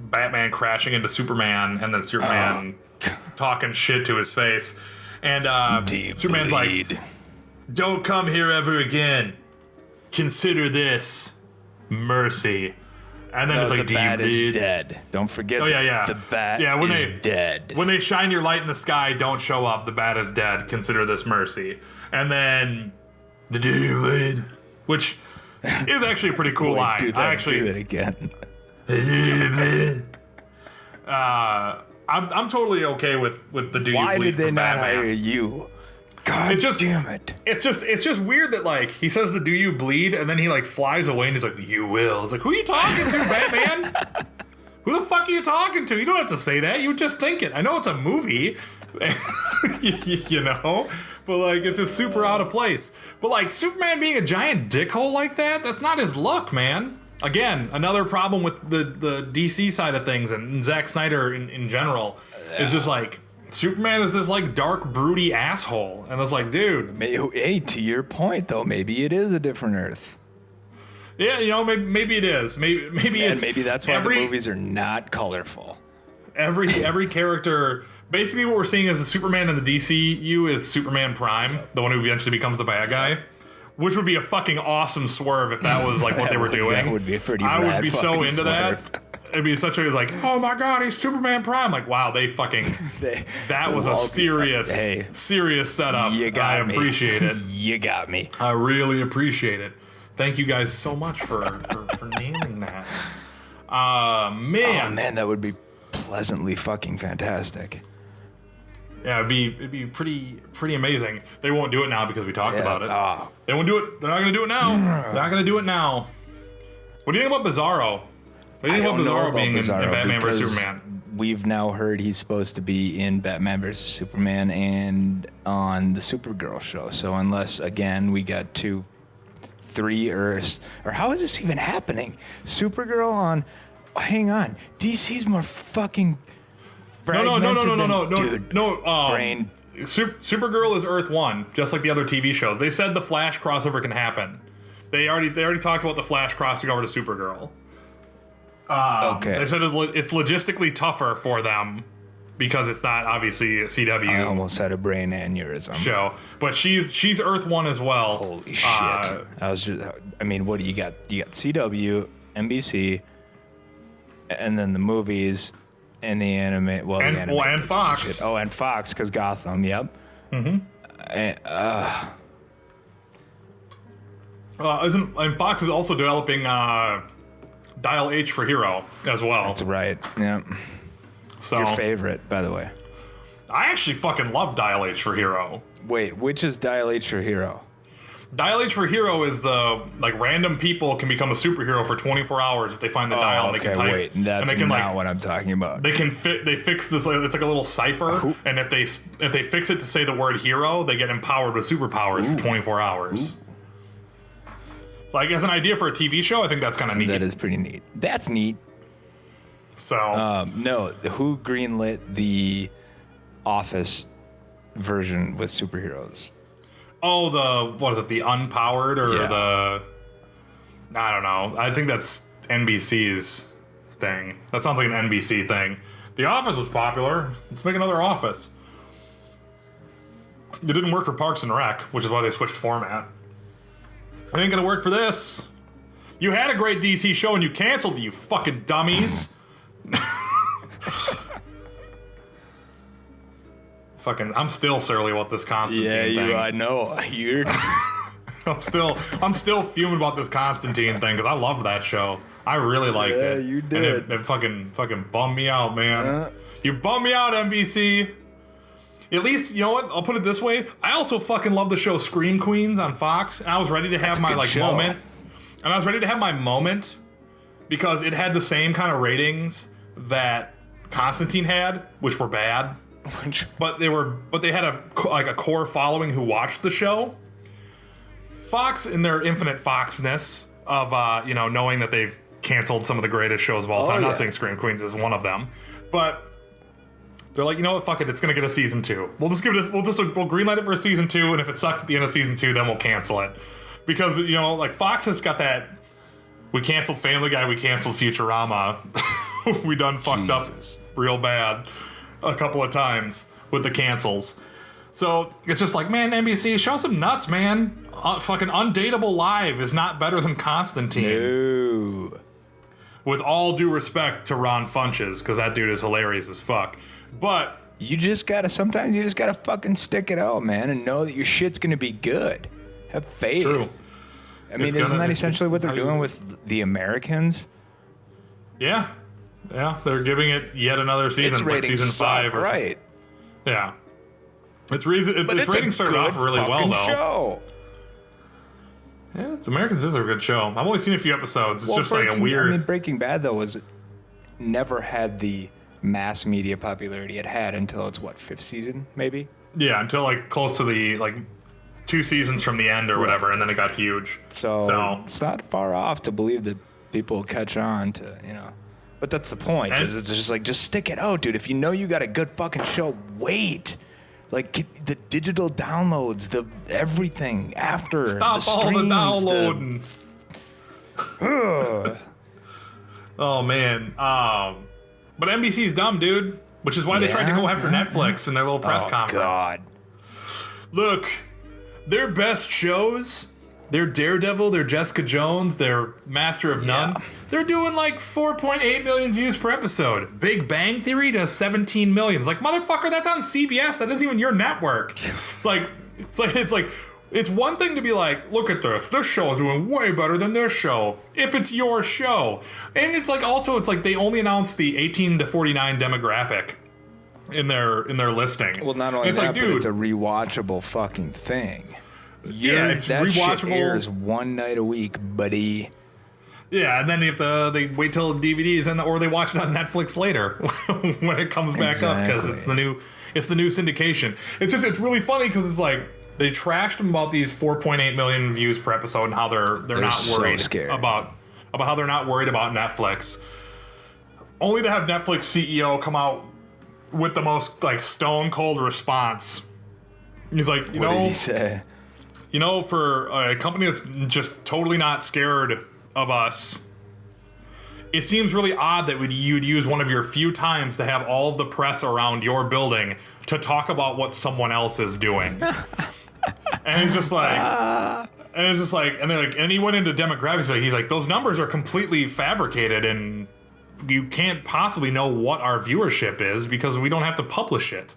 Batman crashing into Superman and then Superman talking shit to his face. And Superman's like, "Don't come here ever again. Consider this mercy." And then it's like, the bat is dead. Don't forget. Oh yeah. The bat is dead. When they shine your light in the sky, don't show up. The bat is dead. Consider this mercy. And then the dude, which is actually a pretty cool line. Do that again. I'm totally okay with the dude. Why did they not hire you? God damn it. It's just weird that like he says the "do you bleed" and then he like flies away and he's like, "You will." It's like, who are you talking to, Batman? Who the fuck are you talking to? You don't have to say that. You just think it. I know it's a movie, but like it's just super out of place. But like Superman being a giant dickhole like that's not his look, man. Again, another problem with the DC side of things and Zack Snyder in general is just like Superman is this like dark, broody asshole, and it's like, dude. Hey, to your point though, maybe it is a different Earth. Yeah, maybe it is. Maybe that's why the movies are not colorful. Every character. Basically, what we're seeing is the Superman in the DCU is Superman Prime, the one who eventually becomes the bad guy. Which would be a fucking awesome swerve if that was like what they were doing. That would be a pretty I rad would be so into swerve. that. It'd be such a like, oh my god, he's Superman Prime. Like, wow, that was a serious setup. You got I appreciate it. You got me. I really appreciate it. Thank you guys so much for nailing that. Man. Oh man, that would be pleasantly fucking fantastic. Yeah, it'd be pretty amazing. They won't do it now because we talked about it. They won't do it. They're not gonna do it now. They're not gonna do it now. What do you think about Bizarro? What do you think about Bizarro being in Batman vs Superman? We've now heard he's supposed to be in Batman vs Superman and on the Supergirl show. So unless again we got 3 Earths, or how is this even happening? Supergirl on. Hang on, DC's more fucking. No, dude. Brain. Supergirl is Earth 1, just like the other TV shows. They said the Flash crossover can happen. They already talked about the Flash crossing over to Supergirl. Okay. They said it's logistically tougher for them because it's not obviously a CW. I almost had a brain aneurysm. Show, but she's Earth 1 as well. Holy shit! What do you got? You got CW, NBC, and then the movies. And the anime, and Fox. Shit. Oh, and Fox, because Gotham, yep. Mm-hmm. And Fox is also developing Dial H for Hero as well. That's right, yep. So, your favorite, by the way. I actually fucking love Dial H for Hero. Wait, which is Dial H for Hero? Dial H for Hero is the, random people can become a superhero for 24 hours if they find the dial and they can type. Wait, that's and they can, not what I'm talking about. They fix this, it's like a little cipher, and if they fix it to say the word hero, they get empowered with superpowers for 24 hours. As an idea for a TV show, I think that's kind of neat. That is pretty neat. That's neat. So. No, who greenlit the Office version with superheroes? Oh, the Unpowered I don't know. I think that's NBC's thing. That sounds like an NBC thing. The Office was popular. Let's make another Office. It didn't work for Parks and Rec, which is why they switched format. It ain't gonna work for this. You had a great DC show and you canceled it, you fucking dummies. I'm still surly about this Constantine thing. Yeah, I know. You're. I'm still fuming about this Constantine thing because I love that show. I really liked it. Yeah, you did. And it fucking bummed me out, man. You bummed me out, NBC. At least, you know what? I'll put it this way. I also fucking love the show Scream Queens on Fox, and I was ready to have my moment. And I was ready to have my moment because it had the same kind of ratings that Constantine had, which were bad. But they had a core following who watched the show. Fox, in their infinite foxness of knowing that they've canceled some of the greatest shows of all time. I'm not saying Scream Queens is one of them, but they're like, you know what, fuck it, it's gonna get a season 2. We'll greenlight it for a season 2, and if it sucks at the end of season 2, then we'll cancel it because Fox has got that. We canceled Family Guy, we canceled Futurama, we done fucked up real bad a couple of times with the cancels. So it's just like, man, NBC, show some nuts, man. Fucking Undateable Live is not better than Constantine. No. With all due respect to Ron Funches, because that dude is hilarious as fuck. But sometimes you just gotta fucking stick it out, man, and know that your shit's gonna be good. Have faith. It's true. I mean, isn't that essentially what they're doing with the Americans? Yeah. Yeah, they're giving it yet another season. It's like season 5 or right. Yeah. Its ratings started off really well, though. Show. Yeah, Americans is a good show. I've only seen a few episodes. It's just like a weird. I mean, Breaking Bad though never had the mass media popularity it had until its 5th season, maybe. Yeah, until close to the 2 seasons from the end or whatever, and then it got huge. So it's not far off to believe that people will catch on to But that's the point. It's just just stick it out, dude. If you know you got a good fucking show, wait. Get the digital downloads, the everything after. Stop all the downloading. Oh man. But NBC's dumb, dude. Which is why they tried to go after Netflix in their little press conference. God. Look, their best shows, their Daredevil, their Jessica Jones, their Master of None, they're doing 4.8 million views per episode. Big Bang Theory does 17 million. It's like, motherfucker, that's on CBS. That isn't even your network. It's one thing to be like, look at this. This show is doing way better than this show. If it's your show. And it's also they only announced the 18 to 49 demographic. in their listing. Well, not only it's that, like, but dude, it's a rewatchable fucking thing. it's that rewatchable. Shit airs one night a week, buddy. Yeah, and then they wait till DVDs or they watch it on Netflix later when it comes back up because it's the new syndication. It's really funny because it's like they trashed them about these 4.8 million views per episode and how they're not worried about how they're not worried about Netflix. Only to have Netflix CEO come out with the most like stone cold response. He's like, what did he say? For a company that's just totally not scared of us, it seems really odd that you'd use one of your few times to have all of the press around your building to talk about what someone else is doing. And it's just like, and he went into demographics. He's like, those numbers are completely fabricated, and you can't possibly know what our viewership is because we don't have to publish it.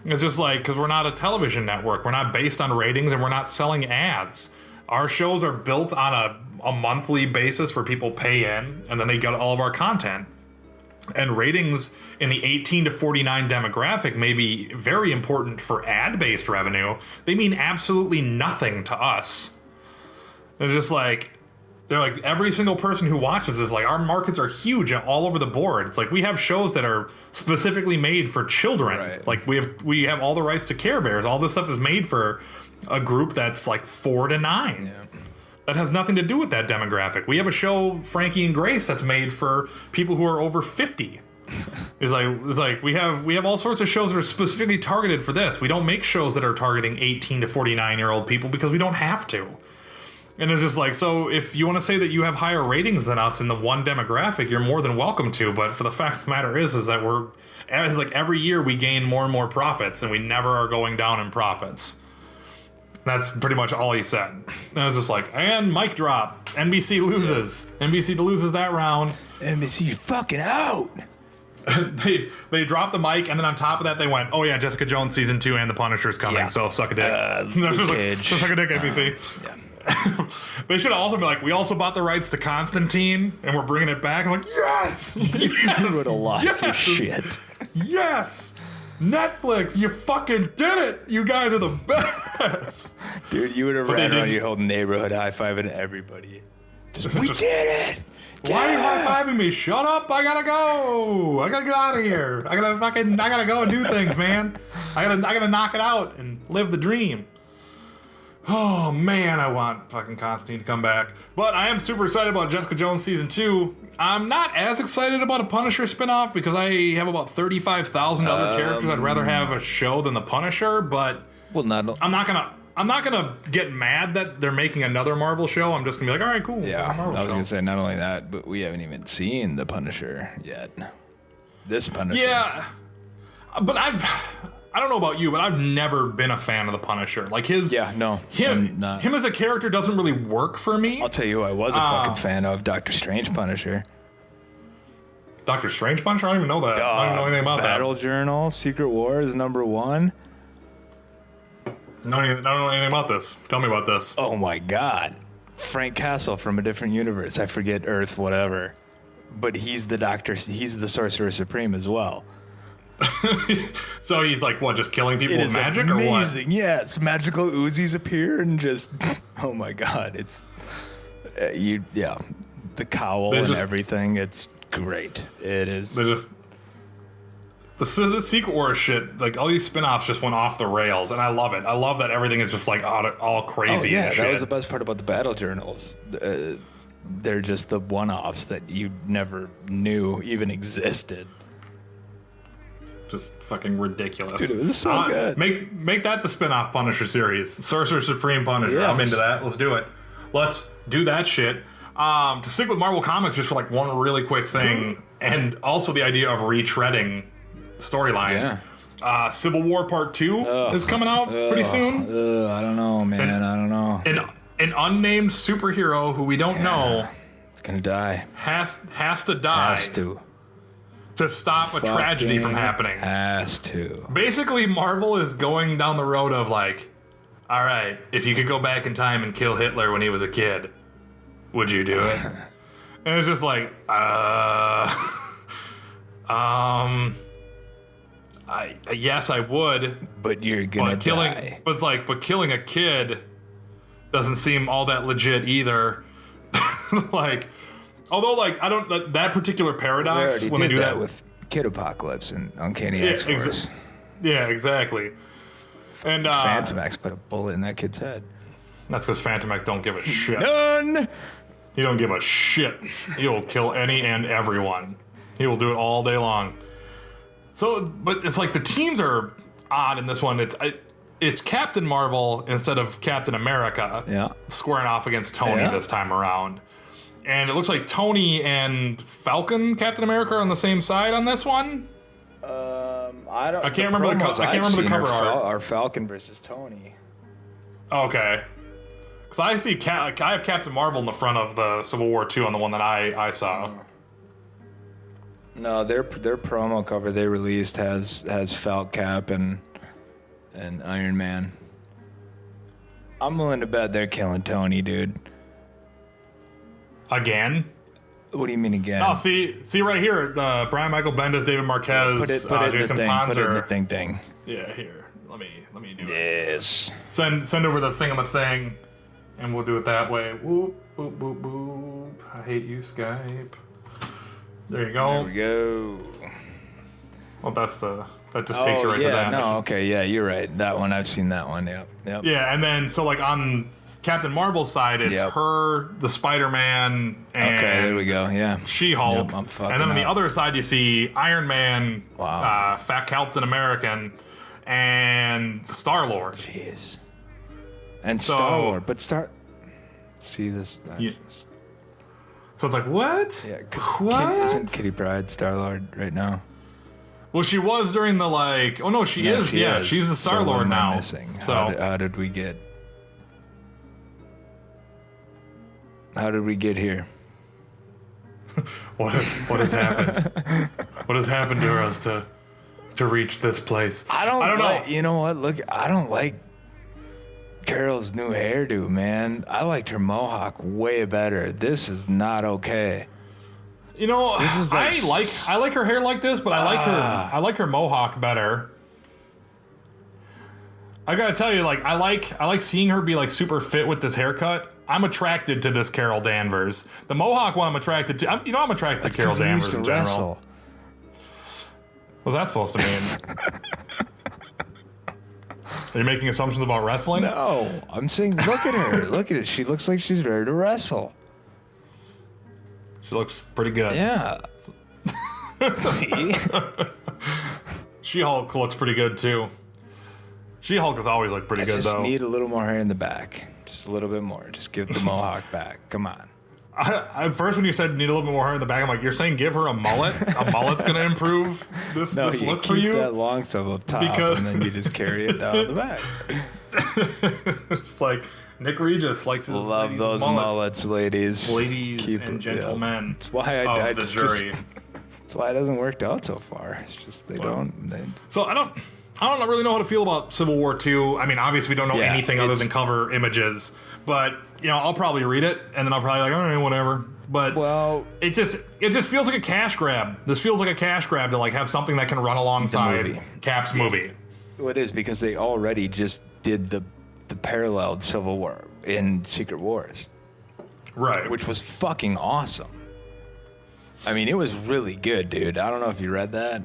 It's just like, because we're not a television network, we're not based on ratings, and we're not selling ads. Our shows are built on a monthly basis where people pay in, and then they get all of our content. And ratings in the 18 to 49 demographic may be very important for ad-based revenue. They mean absolutely nothing to us. They're just like, every single person who watches is like, our markets are huge all over the board. It's like we have shows that are specifically made for children. Right. Like we have all the rights to Care Bears. All this stuff is made for a group that's like 4 to 9. Yeah. That has nothing to do with that demographic. We have a show, Frankie and Grace, that's made for people who are over 50. It's like we have all sorts of shows that are specifically targeted for this. We don't make shows that are targeting 18 to 49-year-old people because we don't have to. And it's just like, so if you want to say that you have higher ratings than us in the one demographic, you're more than welcome to. But for the fact of the matter is that it's like every year we gain more and more profits, and we never are going down in profits. That's pretty much all he said. And I was just like, and mic drop. NBC loses. NBC loses that round. NBC, you fucking out. They dropped the mic, and then on top of that, they went, "Oh yeah, Jessica Jones season 2 and The Punisher's coming, so suck a dick." So suck a dick, NBC. Yeah. They should have also been like, "We also bought the rights to Constantine, and we're bringing it back." I'm like, yes, yes, You would have lost your shit. Yes. Netflix, you fucking did it! You guys are the best! Dude, you would have ran around your whole neighborhood high-fiving everybody. We did it! Why are you high-fiving me? Shut up! I gotta go! I gotta get out of here! I gotta go and do things, man! I gotta knock it out and live the dream. Oh man, I want fucking Constantine to come back. But I am super excited about Jessica Jones season 2. I'm not as excited about a Punisher spinoff because I have about 35,000 other characters I'd rather have a show than the Punisher. But I'm not gonna get mad that they're making another Marvel show. I'm just gonna be like, all right, cool. Yeah, I was gonna say not only that, but we haven't even seen the Punisher yet. This Punisher. Yeah, but I don't know about you, but I've never been a fan of the Punisher. Like him as a character doesn't really work for me. I'll tell you who I was a fucking fan of, Doctor Strange Punisher. Doctor Strange Punisher? I don't even know that. I don't even know anything about Battle Journal, Secret Wars, #1. I don't know anything about this. Tell me about this. Oh my god. Frank Castle from a different universe. I forget Earth, whatever. But he's the Sorcerer Supreme as well. So he's like, what, just killing people with magic amazing. or what? Amazing, yeah. It's magical Uzis appear and just, oh my god, it's, the cowl and everything. It's great. It is. They're just, the Secret Wars shit, like all these spin-offs just went off the rails, and I love it. I love that everything is just like all crazy. Oh, yeah, and shit. That was the best part about the Battle Journals. They're just the one-offs that you never knew even existed. Just fucking ridiculous. Dude, it was so good. Make that the spin-off Punisher series. Sorcerer Supreme Punisher. Yes. I'm into that. Let's do it. Let's do that shit. To stick with Marvel Comics just for like one really quick thing, and also the idea of retreading storylines. Yeah. Civil War Part 2 is coming out pretty soon. I don't know, man. I don't know. An unnamed superhero who we don't know. It's gonna die. Has to die. Has to stop a tragedy from happening. Has to. Basically, Marvel is going down the road of like, all right, if you could go back in time and kill Hitler when he was a kid, would you do it? And it's just like, I Yes, I would. But you're gonna die. But killing a kid doesn't seem all that legit either. Like, although, like, I don't that particular paradox when they do that with Kid Apocalypse and Uncanny X-Force. Yeah, exactly. And Phantom X put a bullet in that kid's head. That's because Phantom X don't give a shit. None. He don't give a shit. He will kill any and everyone. He will do it all day long. So, but it's like the teams are odd in this one. It's Captain Marvel instead of Captain America squaring off against Tony this time around. And it looks like Tony and Falcon Captain America are on the same side on this one. I can't remember the cover art. Our Falcon versus Tony. Okay. Because I have Captain Marvel in the front of the Civil War 2 on the one that I saw. No, their promo cover they released has Falc Cap and Iron Man. I'm willing to bet they're killing Tony, dude. Again? What do you mean again? Oh, see right here, Brian Michael Bendis, David Marquez, put it in Jason the thing. Panzer. Put it in the thing. Yeah, here. Let me do it. Yes. Send over the thing, and we'll do it that way. Whoop, boop, boop, boop. I hate you, Skype. There you go. There we go. Well, that just takes you right to that. No, okay, yeah, you're right. That one, I've seen that one, yep. Yeah, and then, so, like, on Captain Marvel's side, it's her, the Spider-Man, and okay, there we go, yeah. She-Hulk. Yep, and then on the other side, you see Iron Man, Fat Captain American, and Star-Lord. Jeez. And Star-Lord, but see this? Yeah. So it's like, what? Yeah, because isn't Kitty Pryde Star-Lord right now? Well, she was during the, like... Oh, no, she is. Yeah, she's the Star-Lord now. Missing? So how did we get... How did we get here? What has happened? What has happened to us to reach this place? I don't know. You know what? Look, I don't like Carol's new hairdo, man. I liked her mohawk way better. This is not okay. You know, this is like I like her hair like this, but I like her mohawk better. I gotta tell you, like I like seeing her be like super fit with this haircut. I'm attracted to this Carol Danvers. The mohawk one I'm attracted to. I'm attracted to Carol Danvers in general. Wrestle. What's that supposed to mean? Are you making assumptions about wrestling? No, I'm saying look at her. Look at it. She looks like she's ready to wrestle. She looks pretty good. Yeah. See? She-Hulk looks pretty good too. She-Hulk has always looked pretty good though. Just need a little more hair in the back. Just a little bit more. Just give the mohawk back. Come on. I first when you said need a little bit more hair in the back, I'm like, you're saying give her a mullet? A mullet's gonna improve this look for you? Keep that long stuff up top, and then you just carry it down the back. It's like Nick Regis likes his love those mullets, ladies. Ladies and gentlemen. Yeah. That's why I the jury. That's why it hasn't worked out so far. It's just they don't. So I don't really know how to feel about Civil War 2. I mean, obviously we don't know anything other than cover images, but I'll probably read it and then I'll probably like, all right, whatever. But it just feels like a cash grab. This feels like a cash grab to like have something that can run alongside Cap's movie. Well, it is because they already just did the paralleled Civil War in Secret Wars, right? Which was fucking awesome. I mean, it was really good, dude. I don't know if you read that.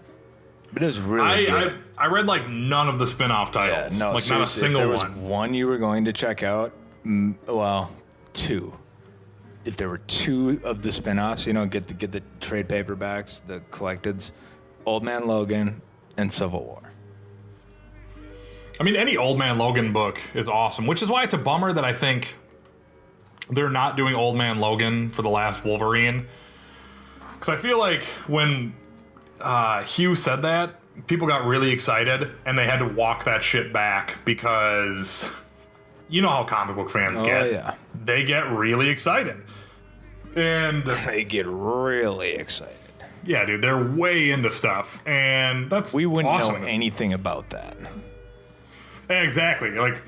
But it was really good. I read like none of the spin-off titles. Yeah, no, like not a single one. If there was one you were going to check out, well, two. If there were two of the spin-offs, get the trade paperbacks, the collecteds, Old Man Logan and Civil War. I mean, any Old Man Logan book is awesome, which is why it's a bummer that I think they're not doing Old Man Logan for the last Wolverine. Because I feel like when Hugh said that, people got really excited and they had to walk that shit back because you know how comic book fans get. Yeah. They get really excited. And they get really excited. Yeah, dude, they're way into stuff. And that's We wouldn't awesome. know anything about that. Exactly. Like,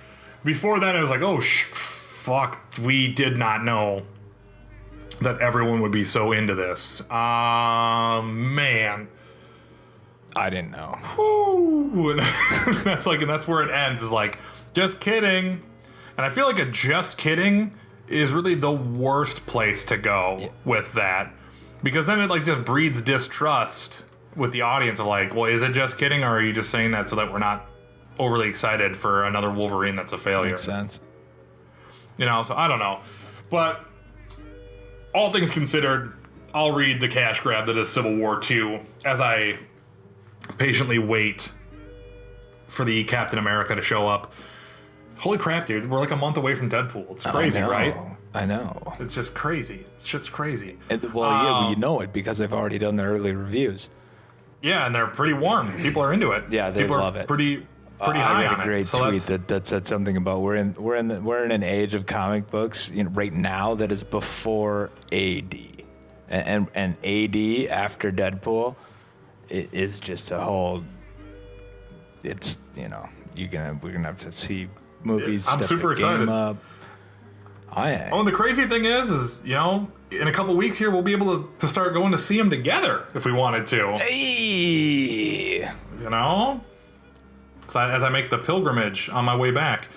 before that, I was like, oh, fuck, we did not know that everyone would be so into this. Man. I didn't know. Ooh, and that's where it ends. Is like, just kidding. And I feel like a just kidding is really the worst place to go with that, because then it like just breeds distrust with the audience of like, well, is it just kidding, or are you just saying that so that we're not overly excited for another Wolverine that's a failure? Makes sense. You know, so I don't know. But all things considered, I'll read the cash grab that is Civil War 2 as I patiently wait for the Captain America to show up. Holy crap, dude. We're like a month away from Deadpool. It's crazy, right? I know. It's just crazy. It's just crazy. Well, you know it because I've already done the early reviews. Yeah, and they're pretty warm. People are into it. Yeah, they People love are it. Pretty high I on read a great it. tweet that said something about we're in an age of comic books, you know, right now that is before AD, and AD after Deadpool, it is just a whole. It's, you know, we're gonna have to see movies. I'm step super the game excited. up. Oh, and the crazy thing is, you know, in a couple weeks here, we'll be able to start going to see them together if we wanted to. Hey. You know? As I make the pilgrimage on my way back.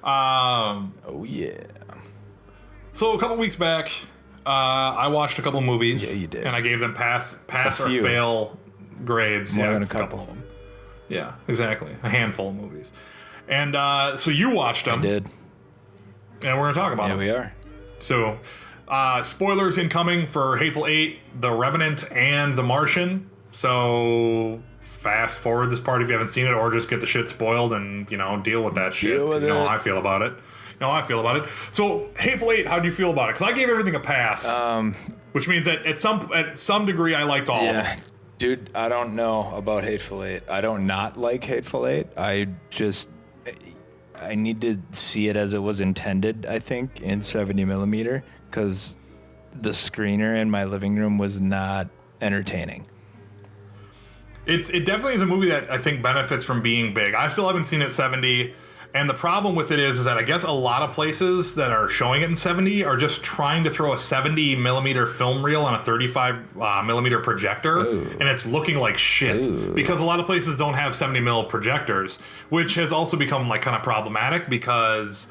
Oh, yeah. So a couple weeks back, I watched a couple movies. Yeah, you did. And I gave them pass or few. fail grades. More yeah, than a couple of them. Yeah, exactly. A handful of movies. And so you watched them. I did. And we're going to talk about them. Yeah, we are. So, spoilers incoming for Hateful 8, The Revenant, and The Martian. So, fast forward this part if you haven't seen it, or just get the shit spoiled and, you know, deal with that shit. Deal with You know it. how I feel about it. So, Hateful 8, how do you feel about it? Because I gave everything a pass. Which means that at some degree I liked all of them. Dude, I don't know about Hateful Eight. I don't not like Hateful Eight. I need to see it as it was intended, I think, in 70 millimeter, because the screener in my living room was not entertaining. It definitely is a movie that I think benefits from being big. I still haven't seen it 70, and the problem with it is that I guess a lot of places that are showing it in 70 are just trying to throw a 70 millimeter film reel on a 35 millimeter projector, and it's looking like shit because a lot of places don't have 70 mil projectors, which has also become like kind of problematic because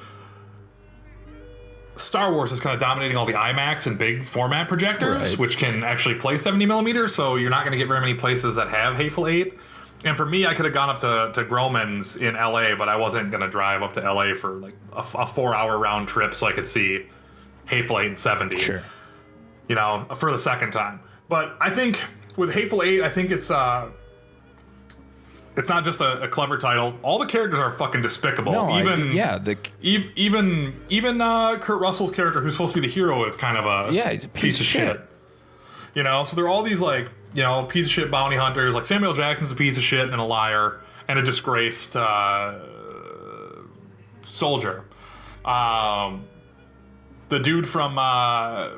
Star Wars is kind of dominating all the IMAX and big format projectors, which can actually play 70 millimeters. So you're not going to get very many places that have Hateful Eight. And for me, I could have gone up to Gromans in LA, but I wasn't going to drive up to LA for like a 4-hour round trip so I could see Hateful Eight in 70. Sure. You know, for the second time. But I think with Hateful Eight, I think it's not just a clever title. All the characters are fucking despicable. Even Kurt Russell's character, who's supposed to be the hero, is kind of a he's a piece of shit. You know, so they're all these like, you know, piece of shit bounty hunters. Like Samuel Jackson's a piece of shit and a liar and a disgraced soldier. The dude from not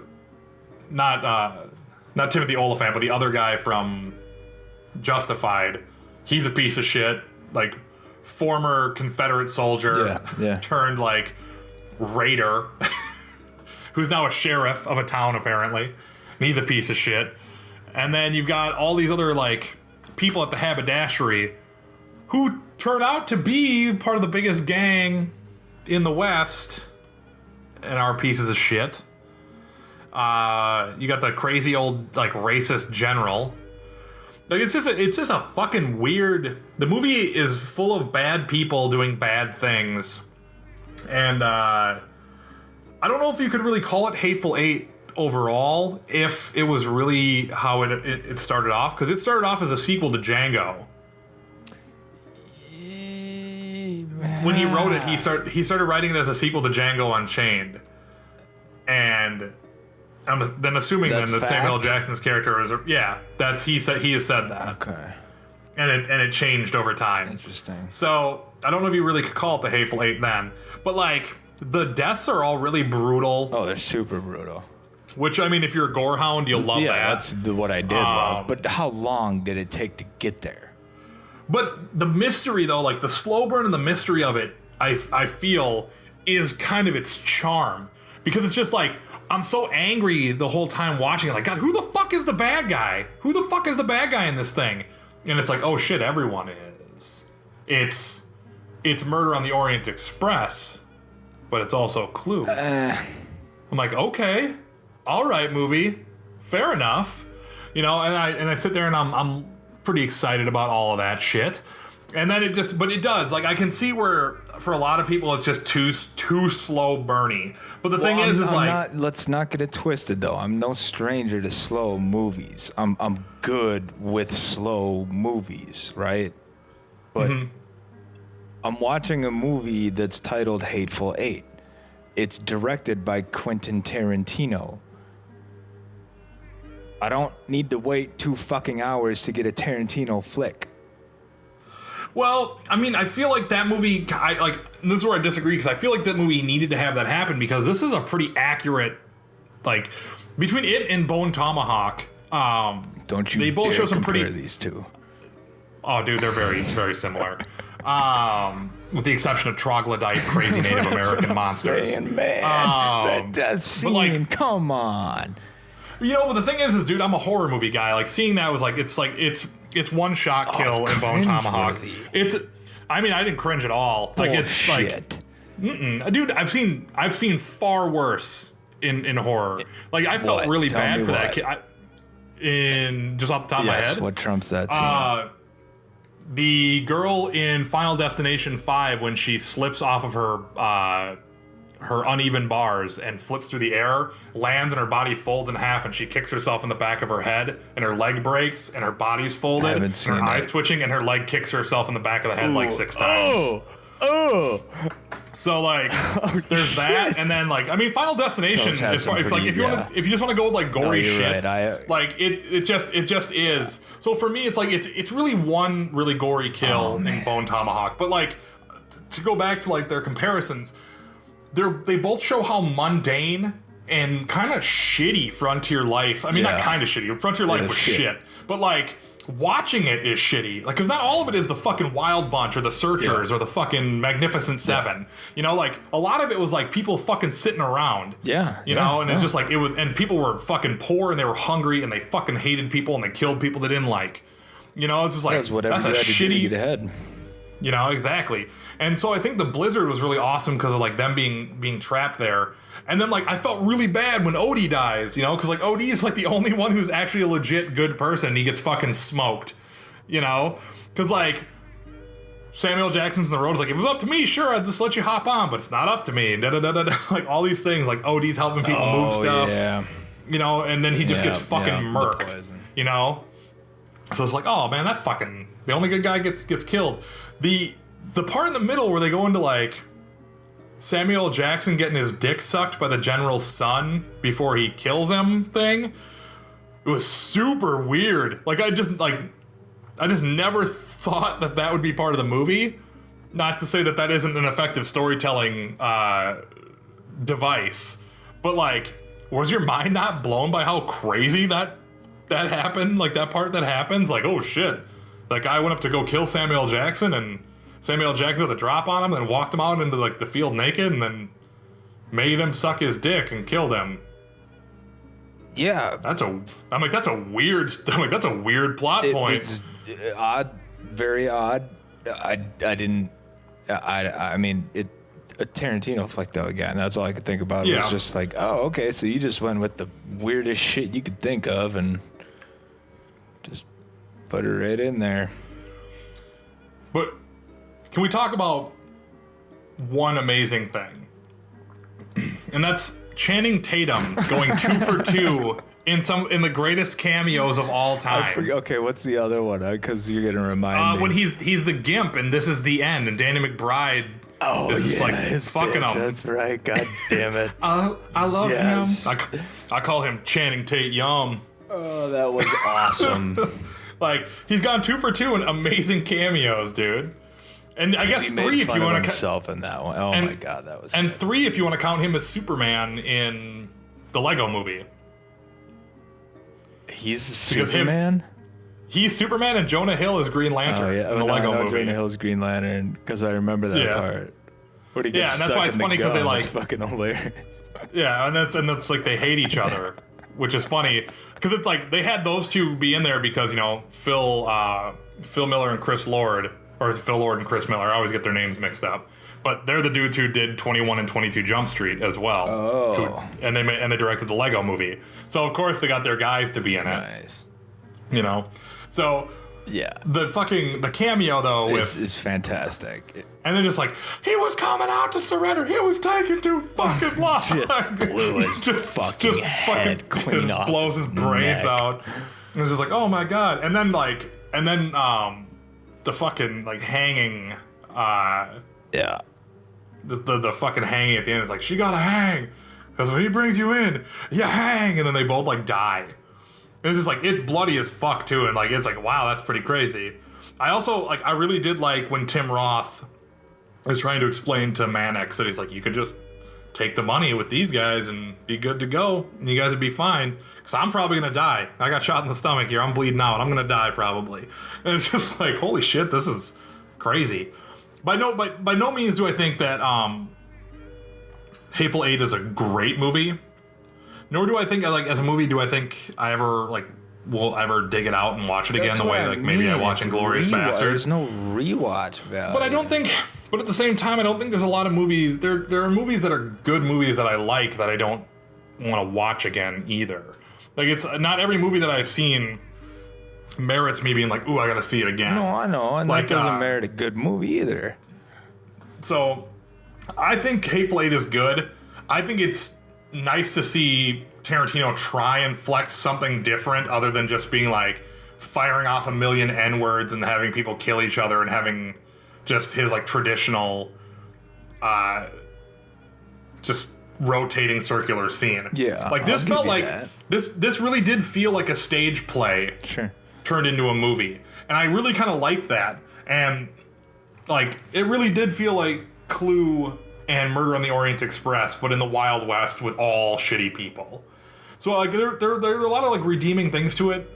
Timothy Olyphant, but the other guy from Justified. He's a piece of shit, like former Confederate soldier turned like raider, who's now a sheriff of a town apparently. And he's a piece of shit. And then you've got all these other like people at the haberdashery who turn out to be part of the biggest gang in the West and are pieces of shit. You got the crazy old like racist general. Like it's just a fucking weird. The movie is full of bad people doing bad things, and I don't know if you could really call it Hateful Eight overall if it was really how it started off, because it started off as a sequel to Django. When he wrote it, he started writing it as a sequel to Django Unchained, and I'm then assuming that Samuel Jackson's character is he has said that. Okay. And it changed over time. Interesting. So I don't know if you really could call it the Hateful Eight then, but like the deaths are all really brutal. Oh, they're super brutal. Which, I mean, if you're a gore hound, you'll love that. Yeah, that's what I did love. But how long did it take to get there? But the mystery, though, like the slow burn and the mystery of it, I feel is kind of its charm. Because it's just like, I'm so angry the whole time watching it. Like, God, who the fuck is the bad guy? Who the fuck is the bad guy in this thing? and it's like, oh shit, everyone is. It's Murder on the Orient Express, but it's also Clue. I'm like, okay, all right, movie, fair enough, and I sit there and I'm pretty excited about all of that shit, and then it does, like, I can see where for a lot of people it's just too slow burny, but the thing is let's not get it twisted though. I'm no stranger to slow movies. I'm good with slow movies, right? But I'm watching a movie that's titled Hateful Eight. It's directed by Quentin Tarantino. I don't need to wait 2 fucking hours to get a Tarantino flick. Well, I mean, I feel like that movie, this is where I disagree, because I feel like that movie needed to have that happen, because this is a pretty accurate, like, between it and Bone Tomahawk, don't you they both dare show some compare pretty... these two. Oh, dude, they're very, very similar. With the exception of troglodyte, crazy Native American monsters. Saying, man, that scene, like, come on. But the thing is, dude, I'm a horror movie guy. Like, seeing that was like, it's one shot kill in Bone Tomahawk. I mean, I didn't cringe at all. Like, it's like, dude, I've seen far worse in horror. Like, I felt really bad for that kid. Just off the top of my head. What trumps that scene? The girl in Final Destination 5, when she slips off of her uneven bars and flips through the air, lands, and her body folds in half, and she kicks herself in the back of her head, and her leg breaks, and her body's folded, and her eyes twitching, and her leg kicks herself in the back of the head like 6 times. So, like, there's that, and then, like, I mean, Final Destination, if you just want to go with, like, gory shit, like, it just is. So for me, it's like, it's really one really gory kill in Bone Tomahawk, but, like, to go back to, like, their comparisons, they both show how mundane and kind of shitty Frontier life. I mean, not kind of shitty. Frontier life was shit. But, like, watching it is shitty. Like, because not all of it is the fucking Wild Bunch or the Searchers or the fucking Magnificent Seven. Like, a lot of it was, like, people fucking sitting around. And it's just, like, and people were fucking poor and they were hungry and they fucking hated people and they killed people they didn't like. It's just, like, that's a shitty... to get ahead. Exactly. And so I think the blizzard was really awesome because of, like, them being trapped there. And then, like, I felt really bad when Odie dies, because, like, Odie is, like, the only one who's actually a legit good person, and he gets fucking smoked, Because, like, Samuel Jackson's in the road is like, if it was up to me, sure, I'd just let you hop on, but it's not up to me, and da-da-da-da-da. Like, all these things, like, Odie's helping people move stuff, and then he just gets fucking murked, So it's like, oh, man, the only good guy gets killed. The part in the middle where they go into, like, Samuel Jackson getting his dick sucked by the general's son before he kills him thing, it was super weird. Like, I just never thought that would be part of the movie. Not to say that isn't an effective storytelling device, but, like, was your mind not blown by how crazy that happened? Like, that part that happens, like, oh shit, that guy went up to go kill Samuel Jackson, and Samuel Jackson had a drop on him, and then walked him out into, like, the field naked, and then made him suck his dick and killed him. Yeah, that's a weird plot point. It's odd, very odd. I mean, a Tarantino flick though. Again, that's all I could think about. It's just like, oh, okay, so you just went with the weirdest shit you could think of and just put it right in there. But can we talk about one amazing thing? And that's Channing Tatum going 2 for 2 in the greatest cameos of all time. Okay, what's the other one? Because you're gonna remind me. When he's the Gimp, and This Is the End, and Danny McBride is fucking him. That's right. God damn it. I love him. I call him Channing Tate Yum. Oh, that was awesome. Like, he's gone 2 for 2 in amazing cameos, dude. And I guess 3 if you want to himself in that one. Oh my god, that was. And good. 3 if you want to count him as Superman in the Lego Movie. He's the Superman. He's Superman, and Jonah Hill is Green Lantern in the Lego Movie. Jonah Hill's Green Lantern because I remember that part. Where he gets and that's why it's funny because they like. It's fucking hilarious. Yeah, and that's like they hate each other, which is funny. because it's like they had those two be in there because, you know, Phil Miller and Chris Lord, or it's Phil Lord and Chris Miller. I always get their names mixed up. But they're the dudes who did 21 and 22 Jump Street as well. Oh. And they directed the Lego movie. So, of course, they got their guys to be in it. Nice. You know? So, yeah. The cameo, though, is fantastic. And they're just like, he was coming out to surrender. He was taking too fucking long. Just blew his fucking head clean off. Blows his brains out. And it's just like, oh my God. And then, the fucking, hanging, yeah. The fucking hanging at the end is like, she gotta hang. Because when he brings you in, you hang. And then they both, die. And it's just like, it's bloody as fuck, too. And, it's like, wow, that's pretty crazy. I also, I really did like when Tim Roth is trying to explain to Mannix that he's like, you could just take the money with these guys and be good to go. And you guys would be fine. Because I'm probably going to die. I got shot in the stomach here. I'm bleeding out. I'm going to die, probably. And it's just like, holy shit, this is crazy. By no means do I think that Hateful Eight is a great movie. Nor do I think, as a movie, do I think I ever, will ever dig it out and watch it again the way, maybe I watch Inglourious Basterds. There's no rewatch value. But I don't think, at the same time, I don't think there's a lot of movies, there are movies that are good movies that I like that I don't want to watch again either. It's not every movie that I've seen merits me being like, ooh, I gotta see it again. No, I know, and that doesn't merit a good movie either. So, I think Hateful Eight is good. I think it's nice to see Tarantino try and flex something different other than just being firing off a million N-words and having people kill each other and having just his traditional just rotating circular scene. Yeah. This felt like this really did feel like a stage play. Sure. Turned into a movie. And I really kind of liked that. And it really did feel like Clue and Murder on the Orient Express, but in the Wild West with all shitty people. So there are a lot of redeeming things to it.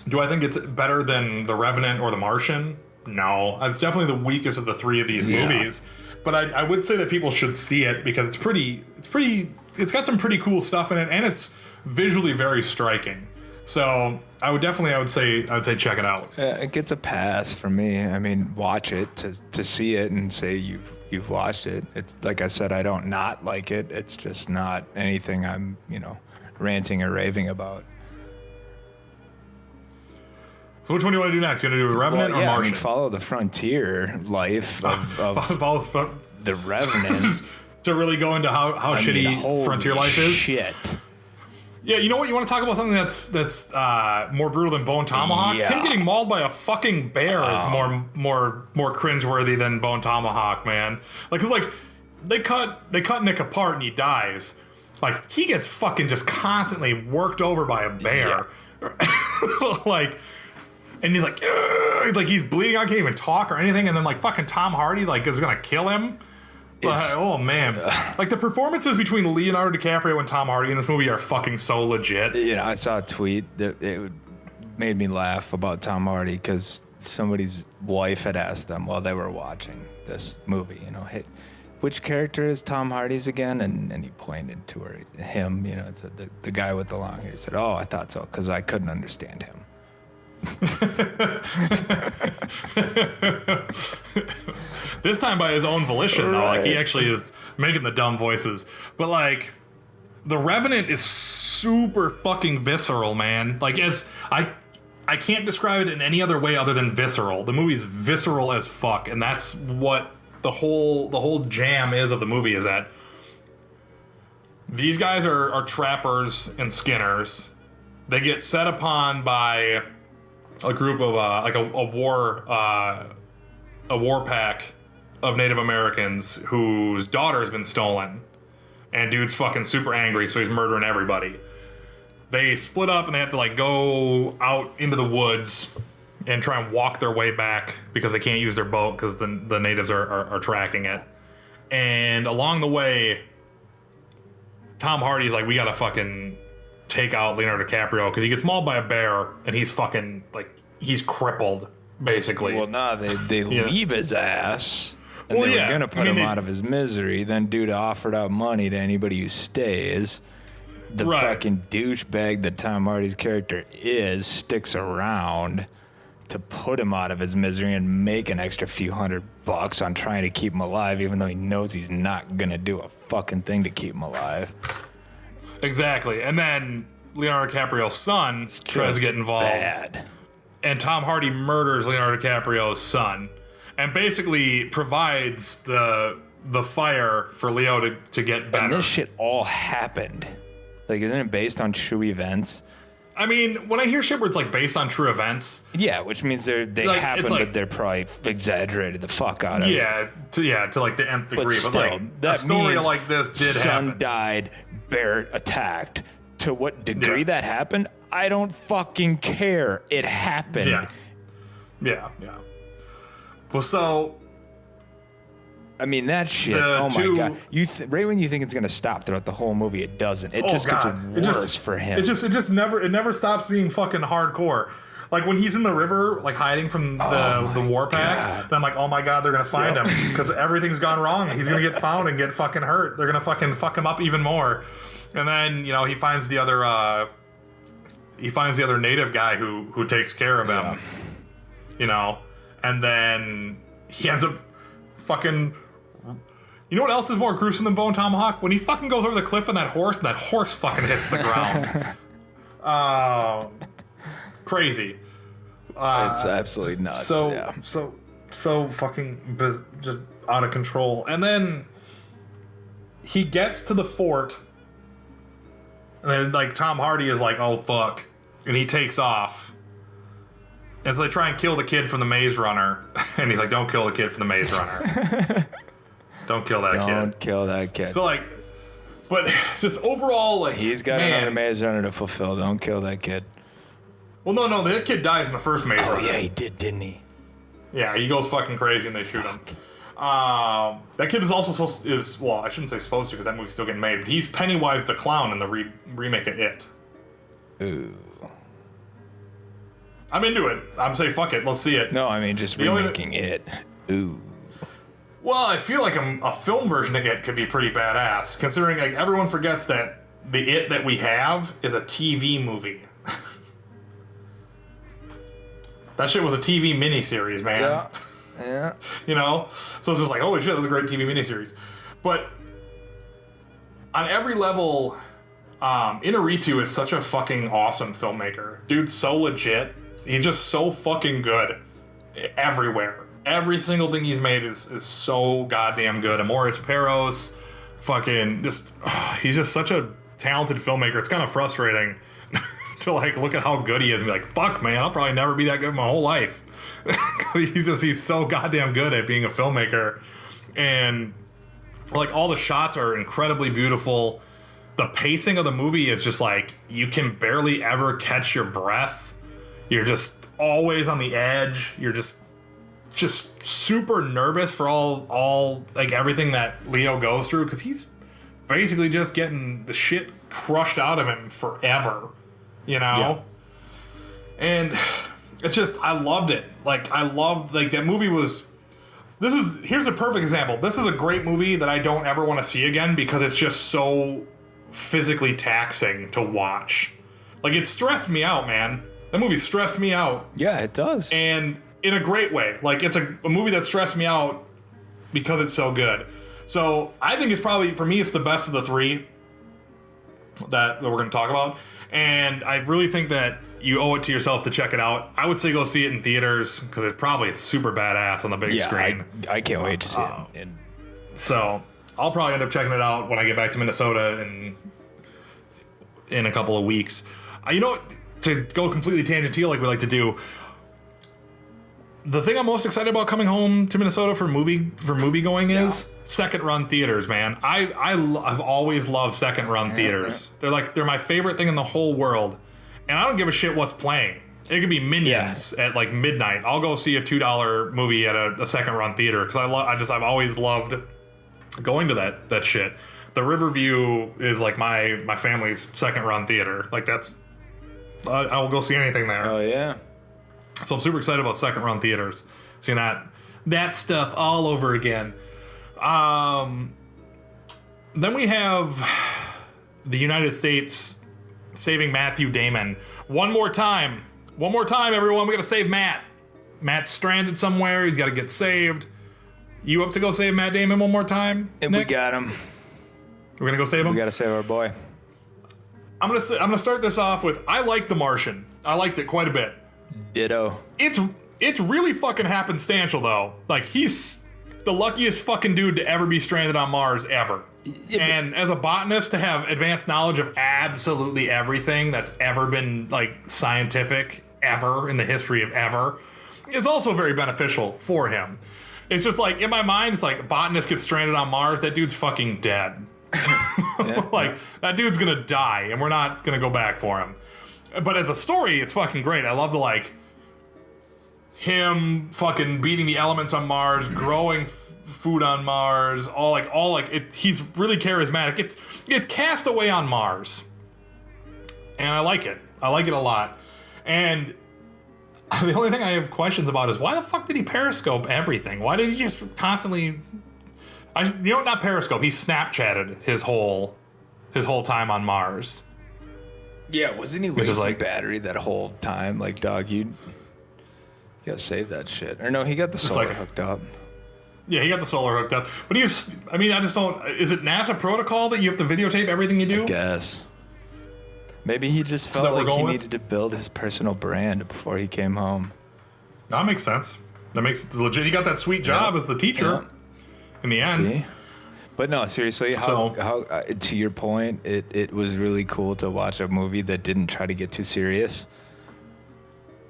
Do I think it's better than The Revenant or The Martian? No. It's definitely the weakest of the three of these movies. But I would say that people should see it because it's got some pretty cool stuff in it, and it's visually very striking. So I would say check it out. It gets a pass from me. I mean, watch it to see it and say you've watched it. It's like I said, I don't not like it. It's just not anything I'm ranting or raving about. So which one do you want to do next? You want to do Revenant or Martian? I mean, follow the frontier life of the Revenant. To really go into how shitty frontier life is. Shit. Yeah, you know what? You want to talk about something that's more brutal than Bone Tomahawk? Yeah. Him getting mauled by a fucking bear is more cringeworthy than Bone Tomahawk, man. Cause they cut Nick apart and he dies. He gets fucking just constantly worked over by a bear. Yeah. And he's bleeding out, can't even talk or anything. And then fucking Tom Hardy is gonna kill him. Oh man, the performances between Leonardo DiCaprio and Tom Hardy in this movie are fucking so legit. I saw a tweet that it made me laugh about Tom Hardy because somebody's wife had asked them while they were watching this movie, hey, which character is Tom Hardy's again? And he pointed to him, it's the guy with the long hair. He said, oh, I thought so, because I couldn't understand him. This time by his own volition, though. He actually is making the dumb voices. But The Revenant is super fucking visceral, man. I can't describe it in any other way other than visceral. The movie is visceral as fuck, and that's what the whole jam is of the movie, is that these guys are trappers and skinners. They get set upon by a group of a war pack of Native Americans whose daughter has been stolen, and dude's fucking super angry, so he's murdering everybody. They split up and they have to go out into the woods and try and walk their way back because they can't use their boat because the natives are tracking it. And along the way, Tom Hardy's we gotta fucking take out Leonardo DiCaprio because he gets mauled by a bear and he's fucking he's crippled basically. Well, they leave his ass. And they were gonna put him out of his misery. Then dude offered out money to anybody who stays. the Right. fucking douchebag that Tom Hardy's character is sticks around to put him out of his misery and make an extra few $100 on trying to keep him alive, even though he knows he's not gonna do a fucking thing to keep him alive. Exactly. And then Leonardo DiCaprio's son tries to get involved. Bad. And Tom Hardy murders Leonardo DiCaprio's son and basically provides the fire for Leo to get better. And this shit all happened. Like, isn't it based on true events? I mean, when I hear shit where it's like based on true events, Yeah, which means they Like, happen, it's like- but they're probably exaggerated the fuck out of. to like the nth degree. But But, still, like that a story means like this did son happen. died, bear attacked. To what degree Yeah. that happened, I don't fucking care. It happened. Yeah. Well, so I mean, that shit. The Oh two- my god! Right when you think it's gonna stop throughout the whole movie, it doesn't. It just gets worse for him. It just never stops being fucking hardcore. Like when he's in the river, like hiding from the warpath, and I'm like, oh my god, they're gonna find him because everything's gone wrong. He's gonna get found and get fucking hurt. They're gonna fucking fuck him up even more. And then he finds the other native guy who takes care of him. And then he ends up fucking. You know what else is more gruesome than Bone Tomahawk? When he fucking goes over the cliff on that horse, and that horse fucking hits the ground. Crazy. It's absolutely nuts. So fucking just out of control. And then he gets to the fort, and then like Tom Hardy is like, "Oh fuck," and he takes off. And so they try and kill the kid from the Maze Runner, and he's like, "Don't kill the kid from the Maze Runner. Don't kill that kid. Don't kill that kid." So like, but just overall, like He's got another Maze Runner to fulfill. Don't kill that kid. Well, no, that kid dies in the first Maze Runner. Oh yeah, he did, didn't he? Yeah, he goes fucking crazy and they shoot him. That kid is also I shouldn't say supposed to because that movie's still getting made, but he's Pennywise the Clown in the remake of It. Ooh. I'm into it. I'm saying fuck it, let's see it. No, I mean just remaking it. Ooh. Well, I feel like a film version of It could be pretty badass, considering like everyone forgets that the It that we have is a TV movie. That shit was a TV miniseries, man. Yeah. So it's just like, holy shit, this is a great TV miniseries. But on every level, Inarritu is such a fucking awesome filmmaker. Dude's so legit. He's just so fucking good everywhere. Every single thing he's made is so goddamn good. Amores Perros, fucking he's just such a talented filmmaker. It's kind of frustrating to like look at how good he is and be like, fuck man, I'll probably never be that good my whole life. he's so goddamn good at being a filmmaker. And like all the shots are incredibly beautiful. The pacing of the movie is just like you can barely ever catch your breath. You're just always on the edge. You're just super nervous for all like everything that Leo goes through because he's basically just getting the shit crushed out of him forever. Yeah. And it's just I loved it. Like I loved like that movie was. Here's a perfect example. This is a great movie that I don't ever want to see again because it's just so physically taxing to watch. Like it stressed me out, man. That movie stressed me out. Yeah, it does. And in a great way. Like it's a movie that stressed me out because it's so good. So I think it's probably, for me, it's the best of the three that we're going to talk about. And I really think that you owe it to yourself to check it out. I would say go see it in theaters because it's super badass on the big screen. I can't wait to see it. So I'll probably end up checking it out when I get back to Minnesota in a couple of weeks. To go completely tangential like we like to do, the thing I'm most excited about coming home to Minnesota for movie going is second run theaters, man. I've always loved second run theaters. They're my favorite thing in the whole world, and I don't give a shit what's playing. It could be Minions at like midnight. I'll go see a $2 movie at a second run theater because I've always loved going to that shit. The Riverview is like my family's second run theater. Like that's I will go see anything there. Oh yeah. So I'm super excited about second run theaters. Seeing that stuff all over again. Then we have the United States saving Matthew Damon. One more time, everyone. We gotta save Matt. Matt's stranded somewhere. He's got to get saved. You up to go save Matt Damon one more time? And Nick? we got him. We're gonna go save him. We gotta save our boy. I'm gonna start this off with, I like The Martian. I liked it quite a bit. Ditto. It's really fucking happenstantial though. Like, he's the luckiest fucking dude to ever be stranded on Mars ever. Yeah, And as a botanist, to have advanced knowledge of absolutely everything that's ever been like scientific ever in the history of ever is also very beneficial for him. It's just like, in my mind, it's like, botanist gets stranded on Mars, that dude's fucking dead. Like, that dude's gonna die and we're not gonna go back for him. But as a story, it's fucking great. I love the, like, him fucking beating the elements on Mars, growing food on Mars, all it. He's really charismatic. It's Castaway on Mars, and I like it. I like it a lot. And the only thing I have questions about is, why the fuck did he periscope everything? Why did he just constantly? Not periscope. He Snapchatted his whole time on Mars. Yeah, wasn't he wasting battery that whole time? Like, dog, you gotta save that shit. Or no, he got the solar hooked up. Yeah, he got the solar hooked up. But I just don't... Is it NASA protocol that you have to videotape everything you do? I guess. Maybe he just felt like he needed to build his personal brand before he came home. That makes sense. That makes legit. He got that sweet job as the teacher in the end. See? But no, seriously, how to your point, it was really cool to watch a movie that didn't try to get too serious.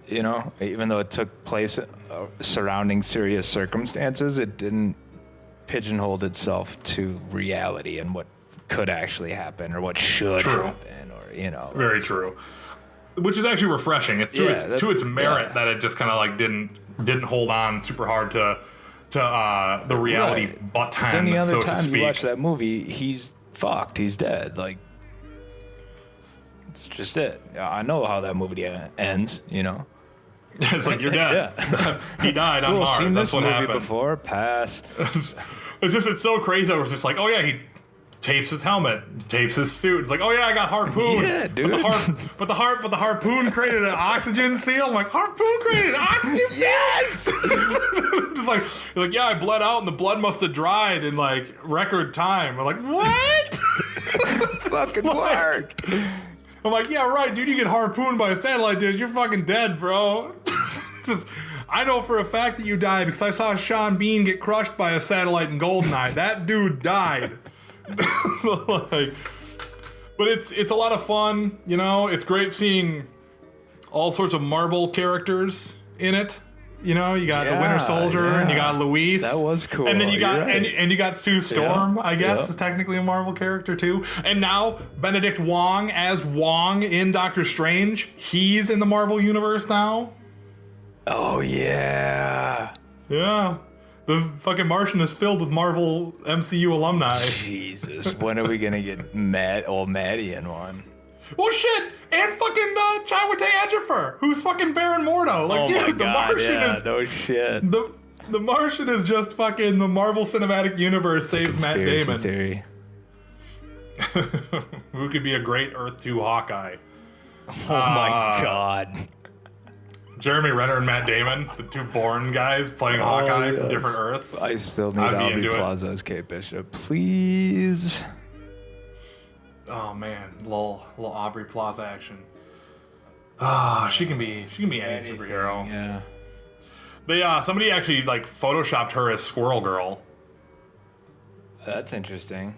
You know, even though it took place surrounding serious circumstances, it didn't pigeonhole itself to reality and what could actually happen or what should happen, or, you know. Very true. Which is actually refreshing. It's to its merit that it just kind of like didn't hold on super hard to the reality butt time, any other so time to speak. you watch that movie, he's fucked. He's dead. Like, it's just it. I know how that movie ends. You know. It's like, you're dead. He died on Mars. Seen That's this what movie happened. before. Pass. It's so crazy. I was just like, oh yeah, he tapes his helmet, tapes his suit. It's like, oh yeah, I got harpoon. Yeah, dude. But the harpoon created an oxygen seal. I'm like, harpoon created an oxygen seal? Yes. Just like, yeah, I bled out and the blood must have dried in like record time. I'm like, what? Fucking worked. I'm like, yeah, right, dude. You get harpooned by a satellite, dude. You're fucking dead, bro. I know for a fact that you died because I saw Sean Bean get crushed by a satellite in Goldeneye. That dude died. But it's a lot of fun, you know. It's great seeing all sorts of Marvel characters in it. You know, you got the Winter Soldier and you got Luis. That was cool. And then you got and you got Sue Storm, I guess, is technically a Marvel character too. And now Benedict Wong as Wong in Doctor Strange. He's in the Marvel universe now. Oh yeah. Yeah. The fucking Martian is filled with Marvel MCU alumni. Jesus, when are we gonna get old Maddie in one? Well, shit, and fucking Chiwetel Ejiofor, who's fucking Baron Mordo. Like, dude, the Martian is no shit. The Martian is just fucking the Marvel Cinematic Universe saves Matt Damon. Theory. Who could be a great Earth 2 Hawkeye? Oh my god. Jeremy Renner and Matt Damon, the two Bourne guys playing Hawkeye from different Earths. I still need Aubrey Plaza as Kate Bishop, please. Oh man, little Aubrey Plaza action. Ah, she can be any superhero. Yeah. They somebody actually like photoshopped her as Squirrel Girl. That's interesting.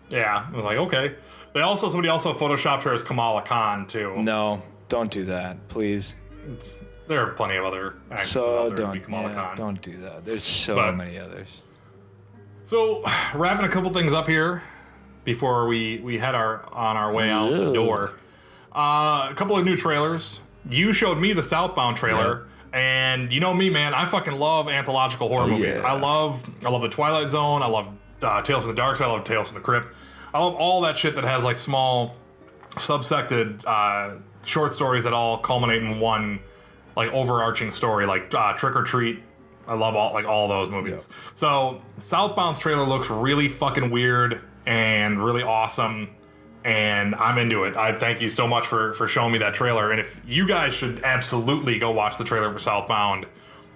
Yeah, I was like, okay. Somebody also photoshopped her as Kamala Khan too. No, don't do that, please. There are plenty of other actors out there to be Kamala Khan. Don't do that. There's so many others. So, wrapping a couple things up here before we head on our way out the door. A couple of new trailers. You showed me the Southbound trailer, and you know me, man. I fucking love anthological horror movies. Yeah. I love the Twilight Zone. I love Tales from the Dark Side. I love Tales from the Crypt. I love all that shit that has like small, subsected short stories that all culminate in one like overarching story, like Trick or Treat. I love all those movies. Yeah. So Southbound's trailer looks really fucking weird and really awesome. And I'm into it. I thank you so much for showing me that trailer. And if you guys should absolutely go watch the trailer for Southbound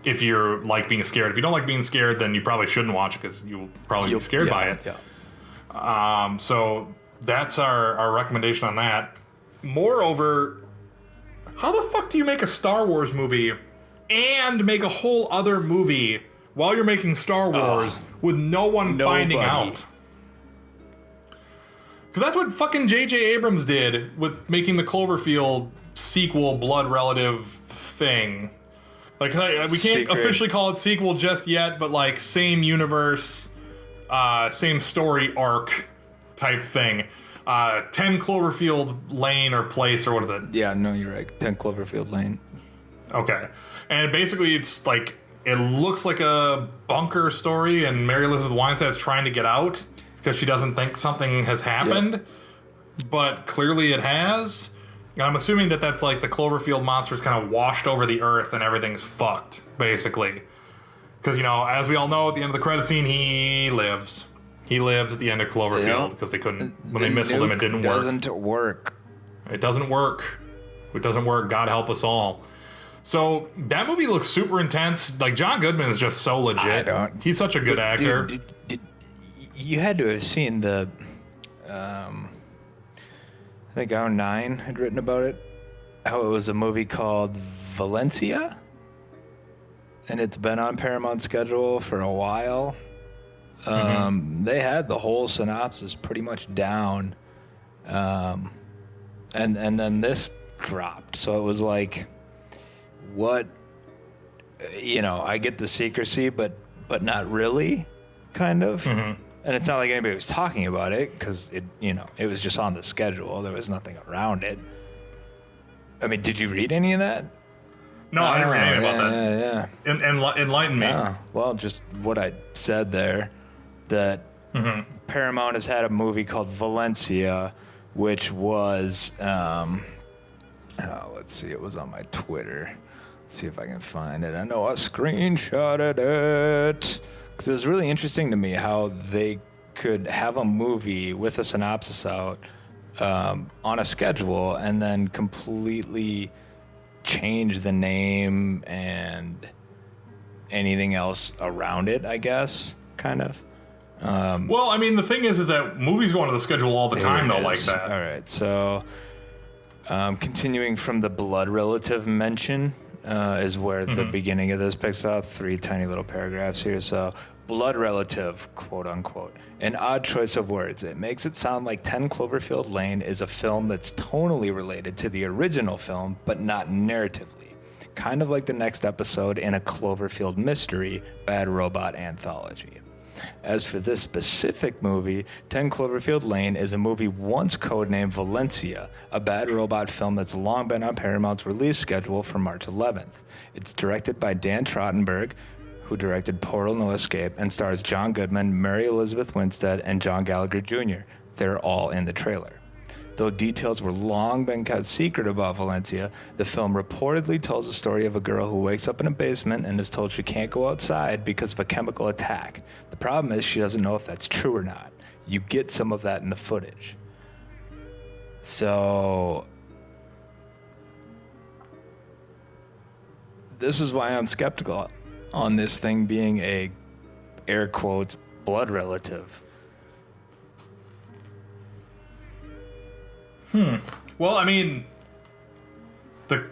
if you're like being scared. If you don't like being scared, then you probably shouldn't watch it because you'll probably be scared by it. Yeah. So that's our recommendation on that. Moreover, how the fuck do you make a Star Wars movie and make a whole other movie while you're making Star Wars with no one finding out? Because that's what fucking J.J. Abrams did with making the Cloverfield sequel blood relative thing. Like, we can't officially call it sequel just yet, but like same universe, same story arc type thing. 10 Cloverfield Lane or Place, or what is it? Yeah, no, you're right. 10 Cloverfield Lane. Okay. And basically it's like, it looks like a bunker story and Mary Elizabeth Winstead's trying to get out because she doesn't think something has happened, but clearly it has. And I'm assuming that that's like the Cloverfield monster's kind of washed over the earth and everything's fucked, basically. Because, you know, as we all know, at the end of the credit scene, he lives. He lives at the end of Cloverfield because they couldn't, when they missiled him, it didn't work. It doesn't work. It doesn't work. God help us all. So that movie looks super intense. Like, John Goodman is just so legit. He's such a good actor. You had to have seen the, I think Hour 9 had written about it, how it was a movie called Valencia, and it's been on Paramount's schedule for a while. They had the whole synopsis pretty much down, and then this dropped. So it was like, what, you know, I get the secrecy, but not really, kind of. And it's not like anybody was talking about it because it, you know, it was just on the schedule. There was nothing around it. I mean, did you read any of that? No, I didn't read anything about that. Enlighten me. Well, just what I said there, that Paramount has had a movie called Valencia, which was, let's see, it was on my Twitter. Let's see if I can find it. I know I screenshotted it. Because it was really interesting to me how they could have a movie with a synopsis out on a schedule and then completely change the name and anything else around it, I guess, kind of. Well, I mean, the thing is that movies go onto the schedule all the time, though, like that. All right, so continuing from the blood relative mention, is where the beginning of this picks up. 3 tiny little paragraphs here. So, blood relative, quote unquote. An odd choice of words. It makes it sound like 10 Cloverfield Lane is a film that's tonally related to the original film, but not narratively. Kind of like the next episode in a Cloverfield mystery, Bad Robot Anthology. As for this specific movie, 10 Cloverfield Lane is a movie once codenamed Valencia, a Bad Robot film that's long been on Paramount's release schedule for March 11th. It's directed by Dan Trottenberg, who directed Portal No Escape, and stars John Goodman, Mary Elizabeth Winstead, and John Gallagher Jr. They're all in the trailer. Though details were long been kept secret about Valencia, the film reportedly tells the story of a girl who wakes up in a basement and is told she can't go outside because of a chemical attack. The problem is she doesn't know if that's true or not. You get some of that in the footage. So this is why I'm skeptical on this thing being a, air quotes, blood relative. Well, I mean, the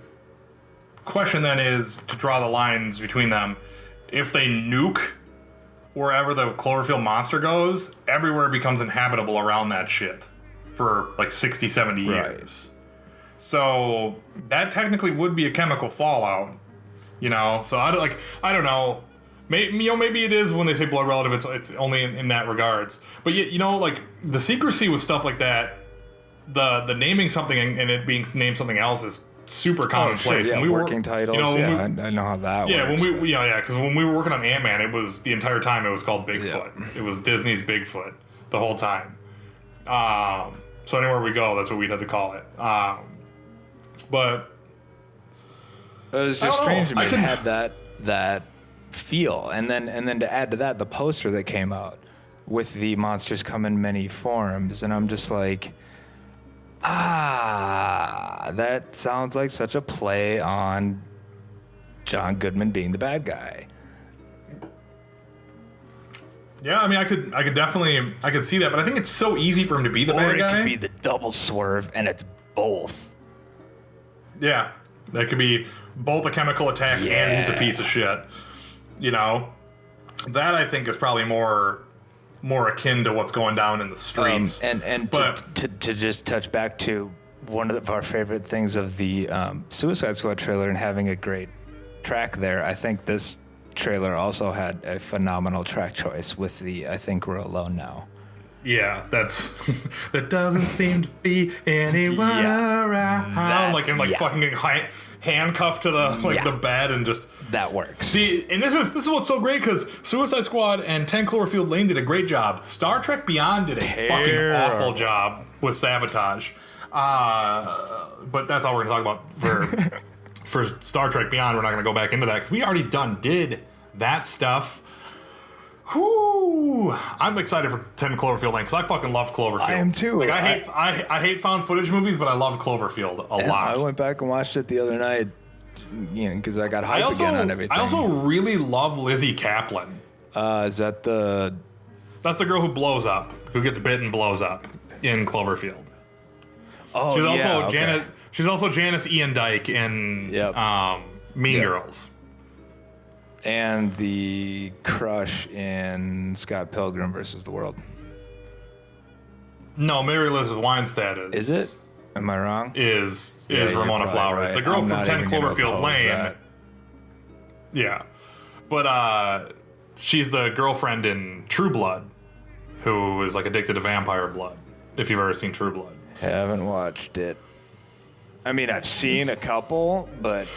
question then is to draw the lines between them. If they nuke wherever the Cloverfield monster goes, everywhere becomes inhabitable around that shit for like 60, 70 years. So that technically would be a chemical fallout, you know? So I don't know. Maybe it is when they say blood relative, it's only in that regards. But you know, like the secrecy with stuff like that, the naming something and it being named something else is super commonplace. Yeah, working titles. You know, I know how that works. Because when we were working on Ant-Man, it was the entire time it was called Bigfoot. Yeah. It was Disney's Bigfoot the whole time. So anywhere we go, that's what we'd have to call it. But it was just strange to me. It had that feel, and then to add to that, the poster that came out with the monsters come in many forms, and I'm just like, that sounds like such a play on John Goodman being the bad guy. Yeah, I mean, I could definitely see that, but I think it's so easy for him to be the bad guy. Or it could be the double swerve, and it's both. Yeah, that could be both a chemical attack and he's a piece of shit. You know, that I think is probably more akin to what's going down in the streets. But to just touch back to one of our favorite things of the Suicide Squad trailer and having a great track there, I think this trailer also had a phenomenal track choice with the I Think We're Alone Now. Yeah, that's there doesn't seem to be anyone around. Fucking getting handcuffed to the bed and just that works. See, and this is what's so great because Suicide Squad and 10 Cloverfield Lane did a great job. Star Trek Beyond did a fucking awful job with Sabotage. But that's all we're gonna talk about for Star Trek Beyond. We're not gonna go back into that because we already did that stuff. Whoo! I'm excited for 10 Cloverfield Lane because I fucking love Cloverfield. I am too. Like I hate found footage movies, but I love Cloverfield a lot. I went back and watched it the other night, because I got hyped again on everything. I also really love Lizzie Kaplan. Is that That's the girl who blows up, who gets bit and blows up in Cloverfield. Oh, She's also Janice Ian Dyke in Mean Girls. And the crush in Scott Pilgrim versus the World. No, Mary Elizabeth Winstead is. Is it? Am I wrong? Is Ramona Flowers. Right. The girl from 10 Cloverfield Lane. That. Yeah. But she's the girlfriend in True Blood, who is like addicted to vampire blood, if you've ever seen True Blood. Haven't watched it. I mean, I've seen a couple, but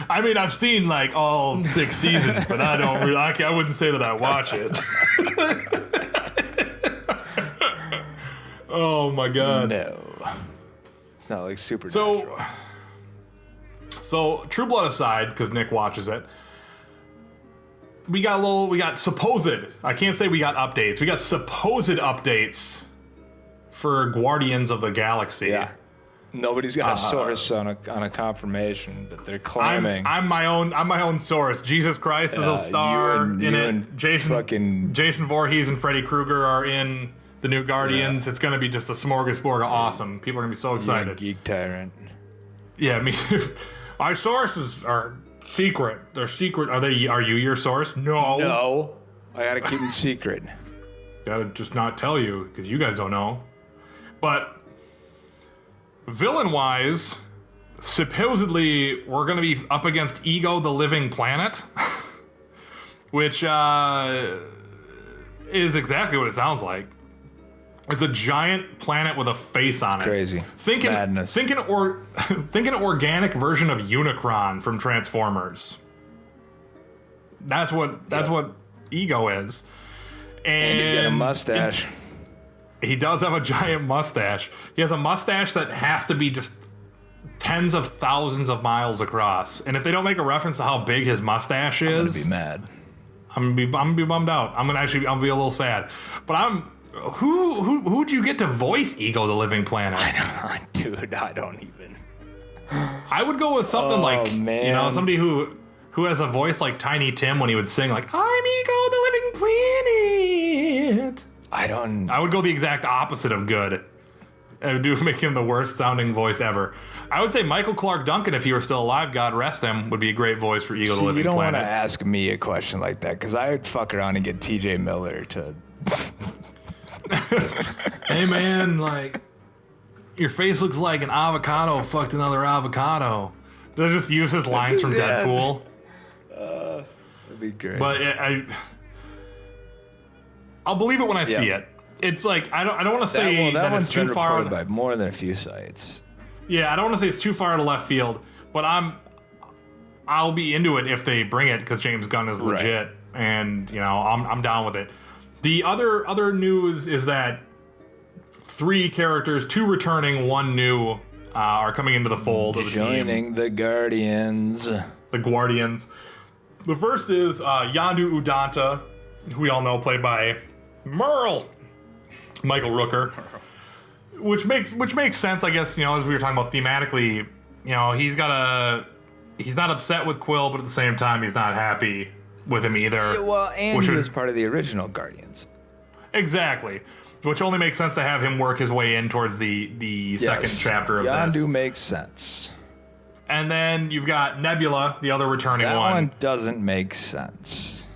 I mean, I've seen like all 6 seasons, but I don't really. I wouldn't say that I watch it. Oh my god! No, it's not like Supernatural. So True Blood aside, because Nick watches it, we got supposed. I can't say we got updates. We got supposed updates for Guardians of the Galaxy. Yeah. Nobody's got a source on a confirmation, but they're claiming. I'm my own source. Jesus Christ is a star in it. Jason Voorhees and Freddy Krueger are in the new Guardians. Yeah. It's gonna be just a smorgasbord of awesome. People are gonna be so excited. Geek tyrant. Yeah, I mean, our sources are secret. They're secret. Are you your source? No. I gotta keep them secret. Gotta just not tell you because you guys don't know. But villain-wise, supposedly we're going to be up against Ego the Living Planet, which is exactly what it sounds like. It's a giant planet with a face on it. Crazy. Madness. Think an organic version of Unicron from Transformers. That's what Ego is. And he's got a mustache. He does have a giant mustache. He has a mustache that has to be just tens of thousands of miles across. And if they don't make a reference to how big his mustache is, I'm gonna be mad. I'm gonna be bummed out. I'll be a little sad. But who'd you get to voice Ego the Living Planet? Dude, I don't even. I would go with something somebody who has a voice like Tiny Tim when he would sing like, I'm Ego the Living Planet. I would go the exact opposite of good. I would make him the worst sounding voice ever. I would say Michael Clark Duncan, if he were still alive, God rest him, would be a great voice for Ego the Living Planet. You don't want to ask me a question like that, because I would fuck around and get TJ Miller to... Hey man, like, your face looks like an avocado fucked another avocado. They'll just use his lines from Deadpool. That'd be great. But I'll believe it when I see it. It's like I don't want to say that it's too far out by more than a few sites. Yeah, I don't want to say it's too far out of left field, but I'll be into it if they bring it because James Gunn is legit, and I'm down with it. The other news is that 3 characters, 2 returning, 1 new, are coming into the fold of the team. Joining the Guardians. The Guardians. The first is Yandu Udanta, who we all know, played by Merle, Michael Rooker, which makes sense, I guess. As we were talking about thematically, he's not upset with Quill, but at the same time, he's not happy with him either. Yeah, well, and he was part of the original Guardians. Exactly. Which only makes sense to have him work his way in towards the second chapter of Yondu this. makes sense. And then you've got Nebula, the other returning one. That one doesn't make sense.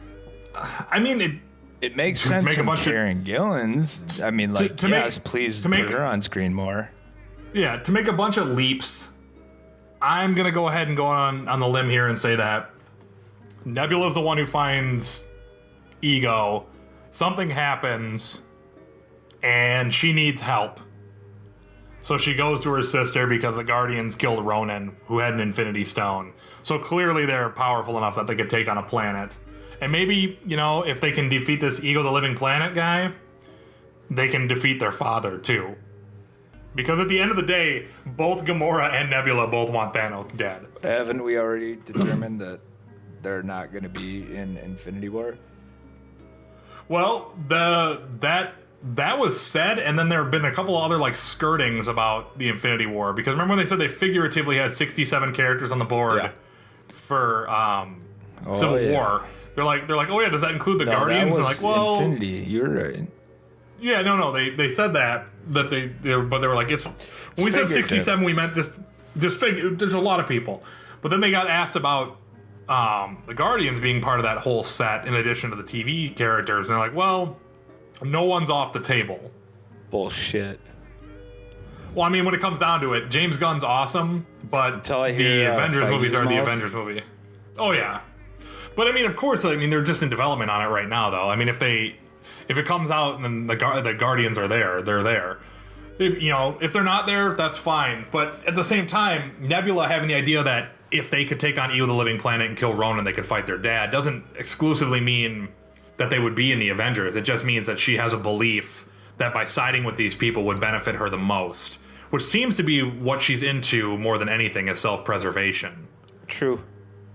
I mean, it makes sense in Karen Gillan's. I mean, please put her on screen more. Yeah, to make a bunch of leaps, I'm going to go ahead and go on the limb here and say that Nebula's the one who finds Ego. Something happens, and she needs help. So she goes to her sister because the Guardians killed Ronan, who had an Infinity Stone. So clearly they're powerful enough that they could take on a planet. And maybe, if they can defeat this Ego the Living Planet guy, they can defeat their father, too. Because at the end of the day, both Gamora and Nebula both want Thanos dead. Haven't we already determined that they're not going to be in Infinity War? Well, that was said, and then there have been a couple other skirtings about the Infinity War. Because remember when they said they figuratively had 67 characters on the board for Civil War? They're like, oh yeah, does that include the Guardians? That was Infinity. You're right. Yeah, no, they said but they were like, when we said 67, we meant just figure. There's a lot of people, but then they got asked about the Guardians being part of that whole set in addition to the TV characters, and they're like, well, no one's off the table. Bullshit. Well, I mean, when it comes down to it, James Gunn's awesome, but the Avengers movies are the Avengers movie. Oh yeah, but I mean, of course, they're just in development on it right now, though. I mean, if it comes out and the Guardians are there, they're there. If they're not there, that's fine. But at the same time, Nebula having the idea that if they could take on Ego the Living Planet and kill Ronan, they could fight their dad, doesn't exclusively mean that they would be in the Avengers. It just means that she has a belief that by siding with these people would benefit her the most, which seems to be what she's into more than anything, is self-preservation. True.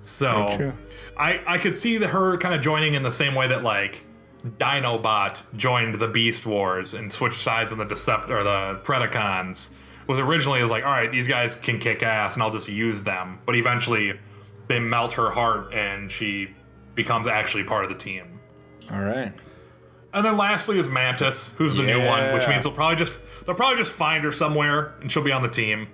So very true. I could see her kind of joining in the same way that Dinobot joined the Beast Wars and switched sides on the the Predacons. Was originally all right, these guys can kick ass and I'll just use them. But eventually they melt her heart and she becomes actually part of the team. All right. And then lastly is Mantis, who's the new one, which means they'll probably just find her somewhere and she'll be on the team.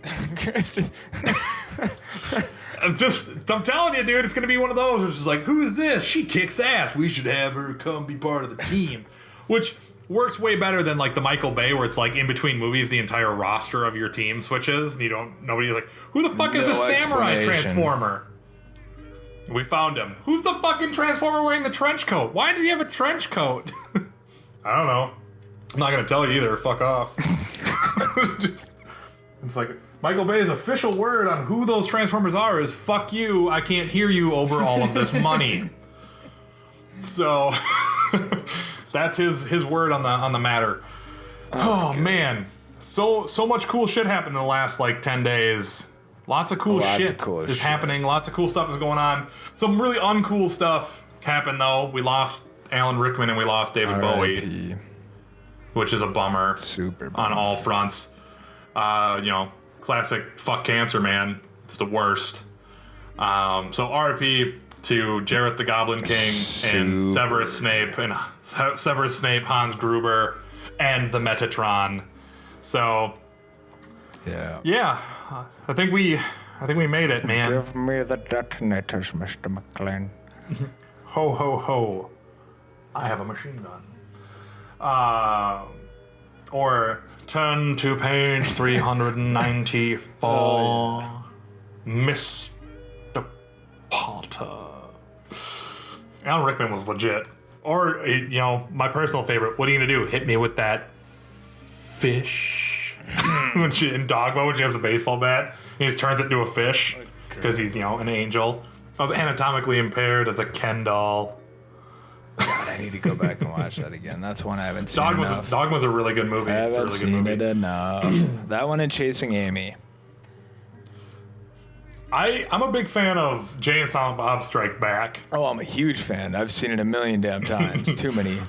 I'm telling you, dude, it's gonna be one of those which is like, who is this? She kicks ass. We should have her come be part of the team. Which works way better than the Michael Bay, where it's in between movies the entire roster of your team switches and nobody's like, who the fuck is this samurai transformer? We found him. Who's the fucking transformer wearing the trench coat? Why did he have a trench coat? I don't know. I'm not gonna tell you either. Fuck off. It's like Michael Bay's official word on who those transformers are is "fuck you." I can't hear you over all of this money. So that's his word on the matter. Oh man, so much cool shit happened in the last 10 days. Lots of cool shit is happening. Lots of cool stuff is going on. Some really uncool stuff happened though. We lost Alan Rickman and we lost David Bowie, which is a bummer. Super bummer. On all fronts. Classic fuck cancer, man. It's the worst. So RIP to Jareth the Goblin King and Severus Snape, Hans Gruber, and the Metatron. So yeah, I think we made it, man. Give me the detonators, Mr. McLean. Ho ho ho! I have a machine gun. Or turn to page 394, Mr. Potter. Alan Rickman was legit. Or, my personal favorite, what are you gonna do? Hit me with that fish? When she, in Dogma, when she has the baseball bat, he just turns it into a fish, because he's, an angel. I was anatomically impaired as a Ken doll. God, I need to go back and watch that again. That's one I haven't seen enough. Dogma's a really good movie. I haven't seen it enough. That one and Chasing Amy. I'm a big fan of Jay and Silent Bob Strike Back. Oh, I'm a huge fan. I've seen it a million damn times. Too many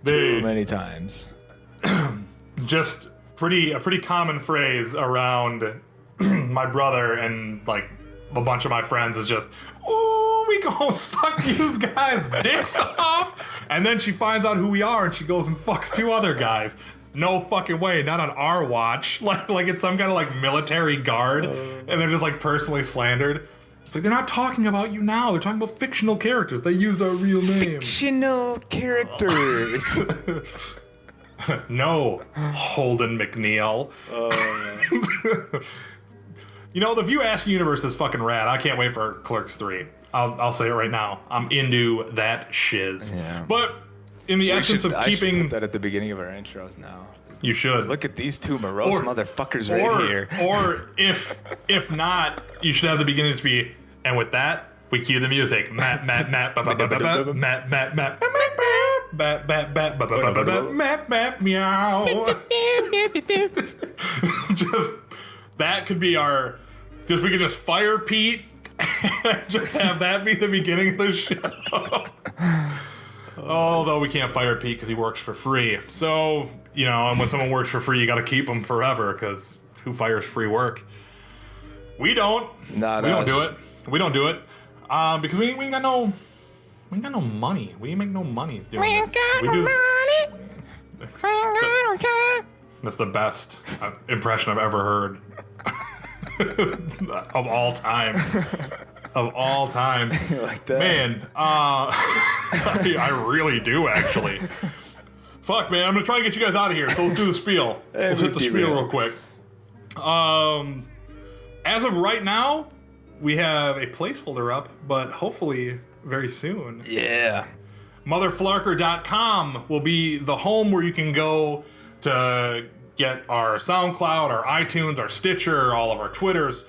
Too many times. Just a pretty common phrase around my brother and like a bunch of my friends is just, ooh, we gonna suck these guys' dicks off. And then she finds out who we are and she goes and fucks 2 other guys. No fucking way, not on our watch. Like it's some kind of like military guard and they're just like personally slandered. It's like they're not talking about you now, they're talking about fictional characters. They used our real name. Fictional characters. No, Holden McNeil. You know, the View Ask universe is fucking rad. I can't wait for Clerks 3. I'll say it right now. I'm into that shiz. Yeah. But in the essence of keeping... I should put that at the beginning of our intros now. You should. Look at these 2 morose motherfuckers right here. Or if not, you should have the beginning to be, and with that, we cue the music. Matt, Matt, Matt, Matt, Matt, Matt, Matt, bat, bat, bat, bat, bat, bat, bat, bat, meow. Just that could be our. Just we could just fire Pete. And just have that be the beginning of the show. Although we can't fire Pete because he works for free. So you know, and when someone works for free, you got to keep them forever because who fires free work? We don't. Not we us. Don't do it. We don't do it. Because we ain't got no. We ain't got no money. We ain't make no monies doing this. We do this. That's the best impression I've ever heard. Of all time. Of all time. You like that? Man, I really do, actually. Fuck, man. I'm going to try and get you guys out of here, so let's do the spiel. Let's hit the spiel real quick. As of right now, we have a placeholder up, but hopefully very soon. Yeah. Motherflarker.com will be the home where you can go to get our SoundCloud, our iTunes, our Stitcher, all of our Twitters,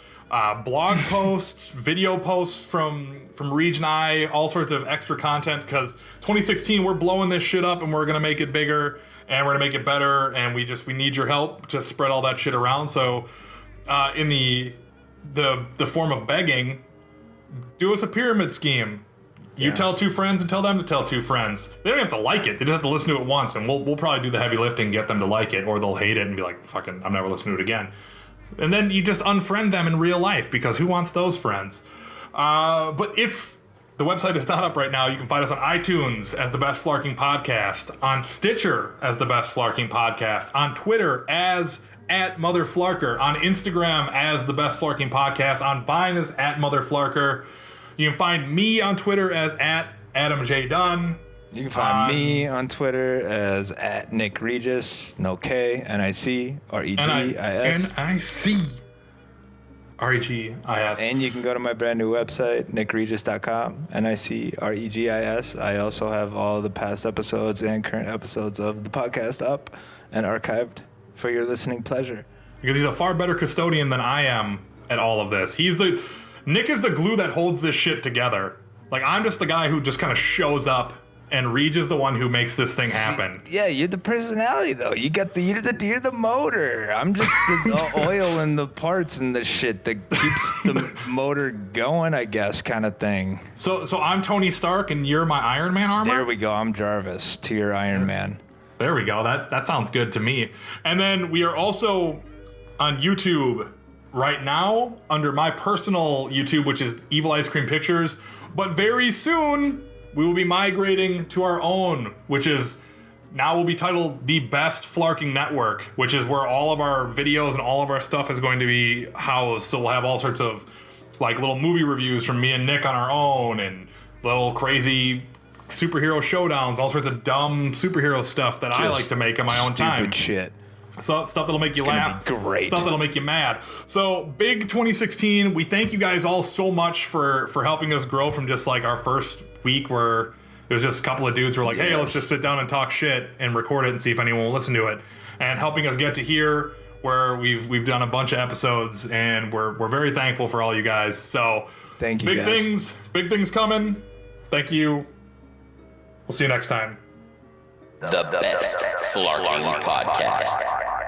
blog posts, video posts from Reg and I, all sorts of extra content, because 2016, we're blowing this shit up and we're going to make it bigger and we're going to make it better, and we need your help to spread all that shit around. So in the form of begging, do us a pyramid scheme. You tell 2 friends and tell them to tell 2 friends. They don't have to like it. They just have to listen to it once, and we'll probably do the heavy lifting, get them to like it, or they'll hate it and be like, fucking, I'm never listening to it again. And then you just unfriend them in real life, because who wants those friends? But if the website is not up right now, you can find us on iTunes as The Best Flarking Podcast, on Stitcher as The Best Flarking Podcast, on Twitter as @MotherFlarker, on Instagram as The Best Flarking Podcast, on Vine as @MotherFlarker. You can find me on Twitter as @AdamJDunn. You can find me on Twitter as @NickRegis, no K, NICREGIS. NICREGIS. And you can go to my brand new website, nickregis.com, NICREGIS. I also have all the past episodes and current episodes of the podcast up and archived for your listening pleasure. Because he's a far better custodian than I am at all of this. Nick is the glue that holds this shit together. Like, I'm just the guy who just kind of shows up, and Reg is the one who makes this thing happen. Yeah, you're the personality, though. You're the motor. I'm just the oil and the parts and the shit that keeps the motor going, I guess, kind of thing. So I'm Tony Stark, and you're my Iron Man armor? There we go. I'm Jarvis to your Iron Man. There we go. That sounds good to me. And then we are also on YouTube right now under my personal YouTube, which is Evil Ice Cream Pictures. But very soon, we will be migrating to our own, which is now will be titled The Best Flarking Network, which is where all of our videos and all of our stuff is going to be housed. So we'll have all sorts of like little movie reviews from me and Nick on our own, and little crazy superhero showdowns, all sorts of dumb superhero stuff that I like to make on my own time. Stupid shit. So stuff that'll make you laugh. Great. Stuff that'll make you mad. So big 2016. We thank you guys all so much for helping us grow from just like our first week where it was just a couple of dudes who were like, hey, let's just sit down and talk shit and record it and see if anyone will listen to it. And helping us get to here where we've done a bunch of episodes, and we're very thankful for all you guys. So thank you. Big things coming. Thank you. We'll see you next time. The Best Flarking Podcast.